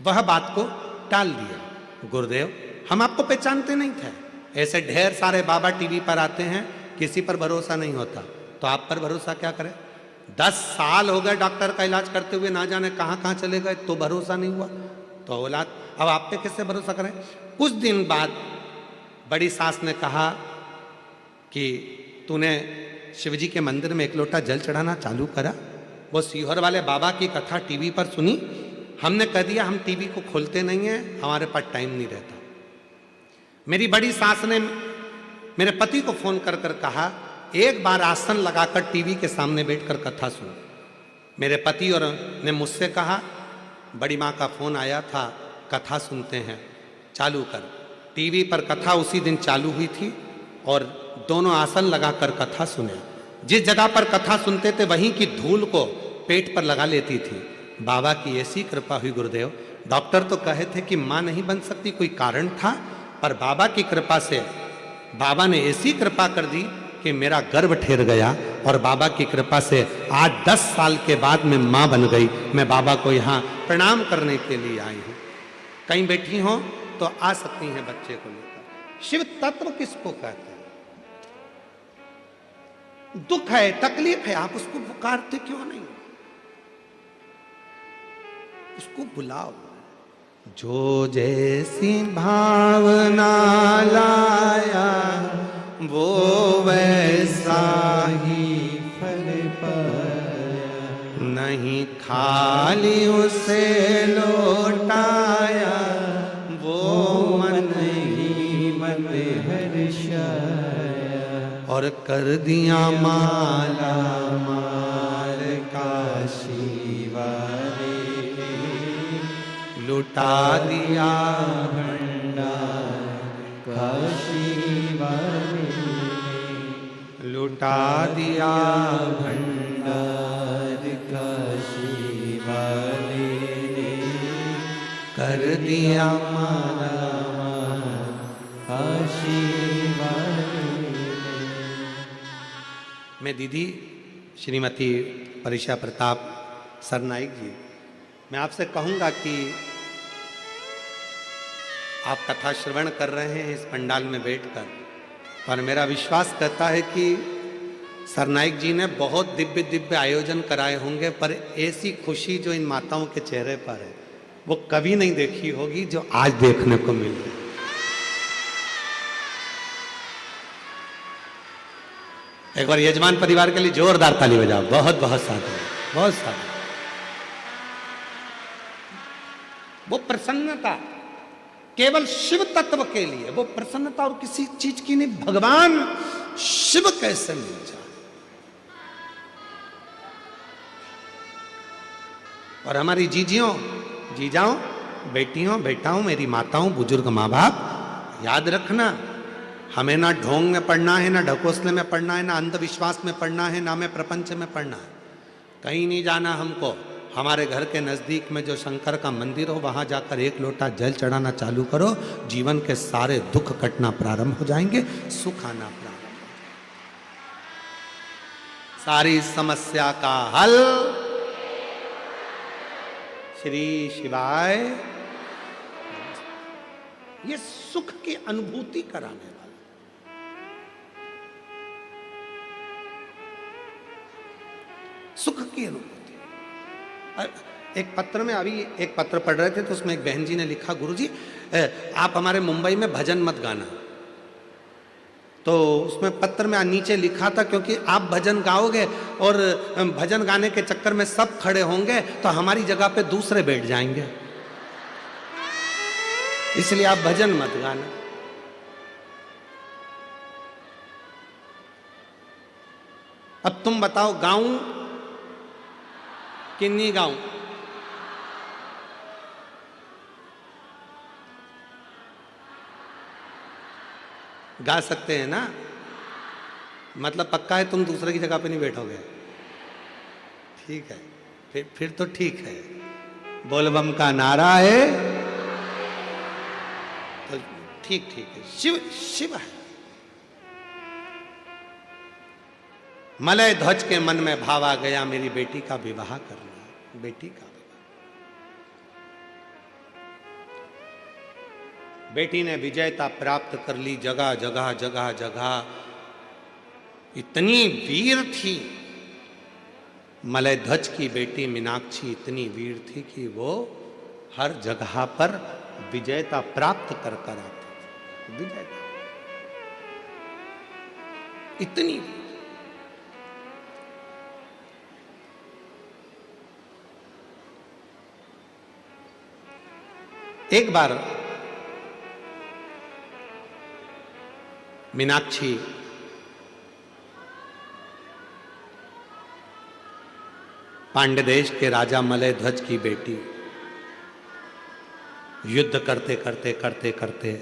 वह बात को टाल दिया। गुरुदेव, हम आपको पहचानते नहीं थे। ऐसे ढेर सारे बाबा टीवी पर आते हैं, किसी पर भरोसा नहीं होता, तो आप पर भरोसा क्या करें। 10 साल हो गए डॉक्टर का इलाज करते हुए, ना जाने कहाँ कहाँ चले गए, तो भरोसा नहीं हुआ। तो औलाद, अब आप पे किससे भरोसा करें। कुछ दिन बाद बड़ी सास ने कहा कि तूने शिवजी के मंदिर में एक लोटा जल चढ़ाना चालू करा। वो सीहोर वाले बाबा की कथा टीवी पर सुनी। हमने कह दिया हम टीवी को खोलते नहीं हैं, हमारे पास टाइम नहीं रहता। मेरी बड़ी सास ने मेरे पति को फोन कर कर कहा, एक बार आसन लगाकर टीवी के सामने बैठकर कथा सुनो। मेरे पति और ने मुझसे कहा, बड़ी माँ का फोन आया था, कथा सुनते हैं, चालू कर। टीवी पर कथा उसी दिन चालू हुई थी और दोनों आसन लगाकर कथा सुने। जिस जगह पर कथा सुनते थे वहीं की धूल को पेट पर लगा लेती थी। बाबा की ऐसी कृपा हुई गुरुदेव, डॉक्टर तो कहे थे कि माँ नहीं बन सकती, कोई कारण था, पर बाबा की कृपा से बाबा ने ऐसी कृपा कर दी कि मेरा गर्भ ठहर गया और बाबा की कृपा से आज 10 साल के बाद मैं माँ बन गई। मैं बाबा को यहाँ प्रणाम करने के लिए आई हूँ। कहीं बैठी हो तो आ सकती हैं बच्चे को लेकर। शिव तत्व किसको कहते हैं? दुख है, तकलीफ है, आप उसको पुकारते क्यों नहीं? उसको बुलाओ। जो जैसी भावना लाया वो वैसा ही फल पाया, नहीं खाली उसे लौटाया वो मन ही मन हर्षाया, और कर दिया माला माल काशी वाले, लुटा दिया भंडार काशी वाले, लुटा दिया भंडार काशी वाले ने, कर दिया माला काशी वाले ने। मैं दीदी श्रीमती परिशा प्रताप सरनाइक जी, मैं आपसे कहूँगा कि आप कथा श्रवण कर रहे हैं इस पंडाल में बैठकर, पर मेरा विश्वास कहता है कि सरनाइक जी ने बहुत दिव्य दिव्य आयोजन कराए होंगे, पर ऐसी खुशी जो इन माताओं के चेहरे पर है वो कभी नहीं देखी होगी जो आज देखने को मिल रही। एक बार यजमान परिवार के लिए जोरदार ताली बजाओ। बहुत बहुत साधु, बहुत साधु। वो प्रसन्नता केवल शिव तत्व के लिए, वो प्रसन्नता और किसी चीज की नहीं। भगवान शिव कैसे मिल जाए। और हमारी जीजियों, जीजाओं, बेटियों, बेटाओं, मेरी माताओं, बुजुर्ग माँ बाप, याद रखना, हमें ना ढोंग में पढ़ना है, ना ढकोसले में पढ़ना है, ना अंधविश्वास में पढ़ना है, ना में प्रपंच में पढ़ना है। कहीं नहीं जाना हमको। हमारे घर के नज़दीक में जो शंकर का मंदिर हो वहाँ जाकर एक लोटा जल चढ़ाना चालू करो, जीवन के सारे दुख कटना प्रारंभ हो जाएंगे, सुख आना प्रारंभ हो जाएगा। सारी समस्या का हल श्री शिवाय। ये सुख की अनुभूति कराने वाला, सुख की अनुभूति। एक पत्र में, अभी एक पत्र पढ़ रहे थे तो उसमें एक बहन जी ने लिखा, गुरुजी आप हमारे मुंबई में भजन मत गाना। तो उसमें पत्र में नीचे लिखा था, क्योंकि आप भजन गाओगे और भजन गाने के चक्कर में सब खड़े होंगे तो हमारी जगह पे दूसरे बैठ जाएंगे, इसलिए आप भजन मत गाना। अब तुम बताओ, गाऊं कि नहीं गाऊं? गा सकते हैं ना? मतलब पक्का है तुम दूसरे की जगह पे नहीं बैठोगे? ठीक है, फिर तो ठीक है। बोलबम का नारा है तो ठीक ठीक है। शिव शिव है। मलय ध्वज के मन में भाव आ गया, मेरी बेटी का विवाह करना है, बेटी का विवाह। बेटी ने विजयता प्राप्त कर ली, जगह जगह जगह जगह। इतनी वीर थी मलय ध्वज की बेटी मीनाक्षी, इतनी वीर थी कि वो हर जगह पर विजयता प्राप्त कर कर आती थी। विजयता इतनी वीर। एक बार मीनाक्षी पांड्य देश के राजा मलय ध्वज की बेटी। युद्ध करते करते करते करते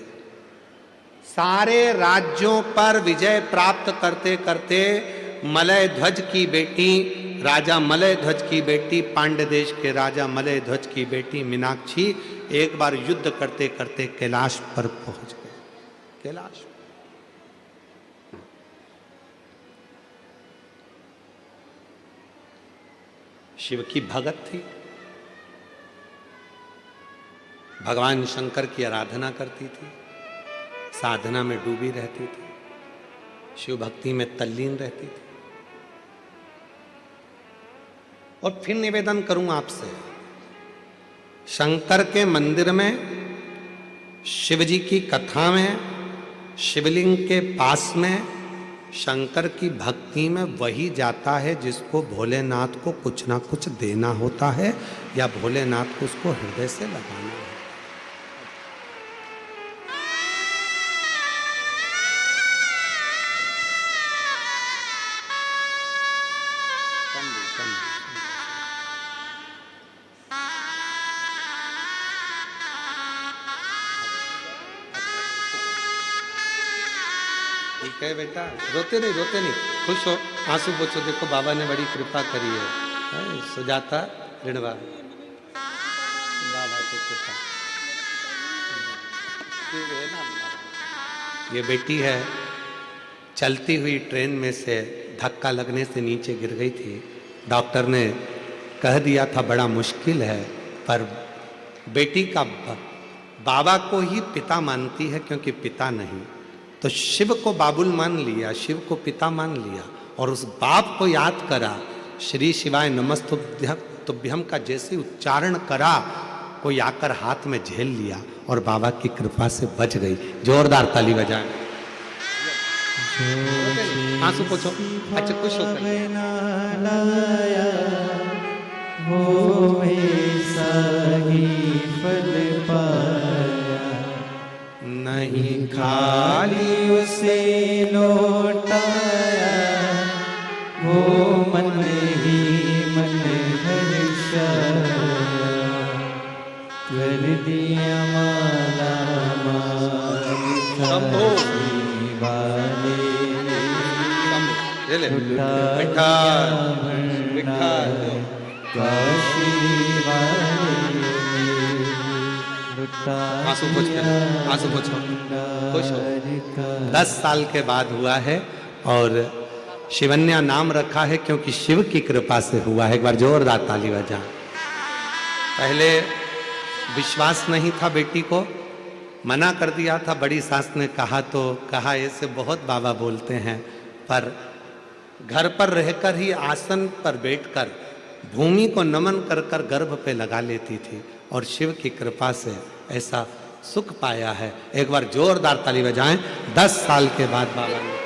सारे राज्यों पर विजय प्राप्त करते करते मलय ध्वज की बेटी, राजा मलय ध्वज की बेटी, पांड्य देश के राजा मलय ध्वज की बेटी मीनाक्षी एक बार युद्ध करते करते कैलाश पर पहुंच गए। कैलाश शिव की भगत थी, भगवान शंकर की आराधना करती थी, साधना में डूबी रहती थी, शिव भक्ति में तल्लीन रहती थी। और फिर निवेदन करूं आपसे, शंकर के मंदिर में शिव जी की कथा में शिवलिंग के पास में शंकर की भक्ति में वही जाता है जिसको भोलेनाथ को कुछ ना कुछ देना होता है या भोलेनाथ को उसको हृदय से लगाना है। ठीक है बेटा, रोते नहीं, खुश हो, आंसू पोछो। देखो बाबा ने बड़ी कृपा करी है। सुजाता ऋणवा, बाबा की कृपा। ये बेटी है, चलती हुई ट्रेन में से धक्का लगने से नीचे गिर गई थी। डॉक्टर ने कह दिया था बड़ा मुश्किल है, पर बेटी का बाबा को ही पिता मानती है क्योंकि पिता नहीं, तो शिव को बाबुल मान लिया, शिव को पिता मान लिया और उस बाप को याद करा। श्री शिवाय नमस्तुभ्यम का जैसे उच्चारण करा, कोई आकर हाथ में झेल लिया और बाबा की कृपा से बच गई। जोरदार ताली बजाएं। आंसू पोछो। अच्छा खुश होकर नहीं खाली उसे लौटाया, वो मन ही मन हर्षाया, कर दिया माला शंभो वाले काशी वाले। आंसू पोछो, खुश हो। 10 साल के बाद हुआ है और शिवन्या नाम रखा है क्योंकि शिव की कृपा से हुआ है। एक बार जोरदार ताली बजा। पहले विश्वास नहीं था, बेटी को मना कर दिया था। बड़ी सास ने कहा तो कहा ऐसे बहुत बाबा बोलते हैं, पर घर पर रहकर ही आसन पर बैठकर भूमि को नमन कर कर गर्भ पे लगा लेती थी और शिव की कृपा से ऐसा सुख पाया है। एक बार जोरदार ताली बजाएं। 10 साल के बाद बाबा ने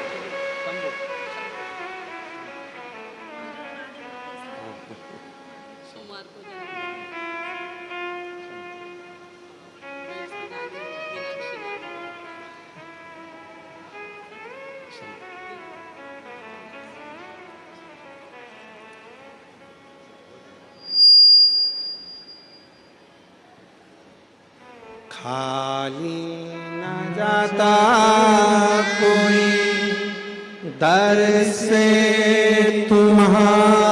खाली न जाता कोई दर से तुम्हारा,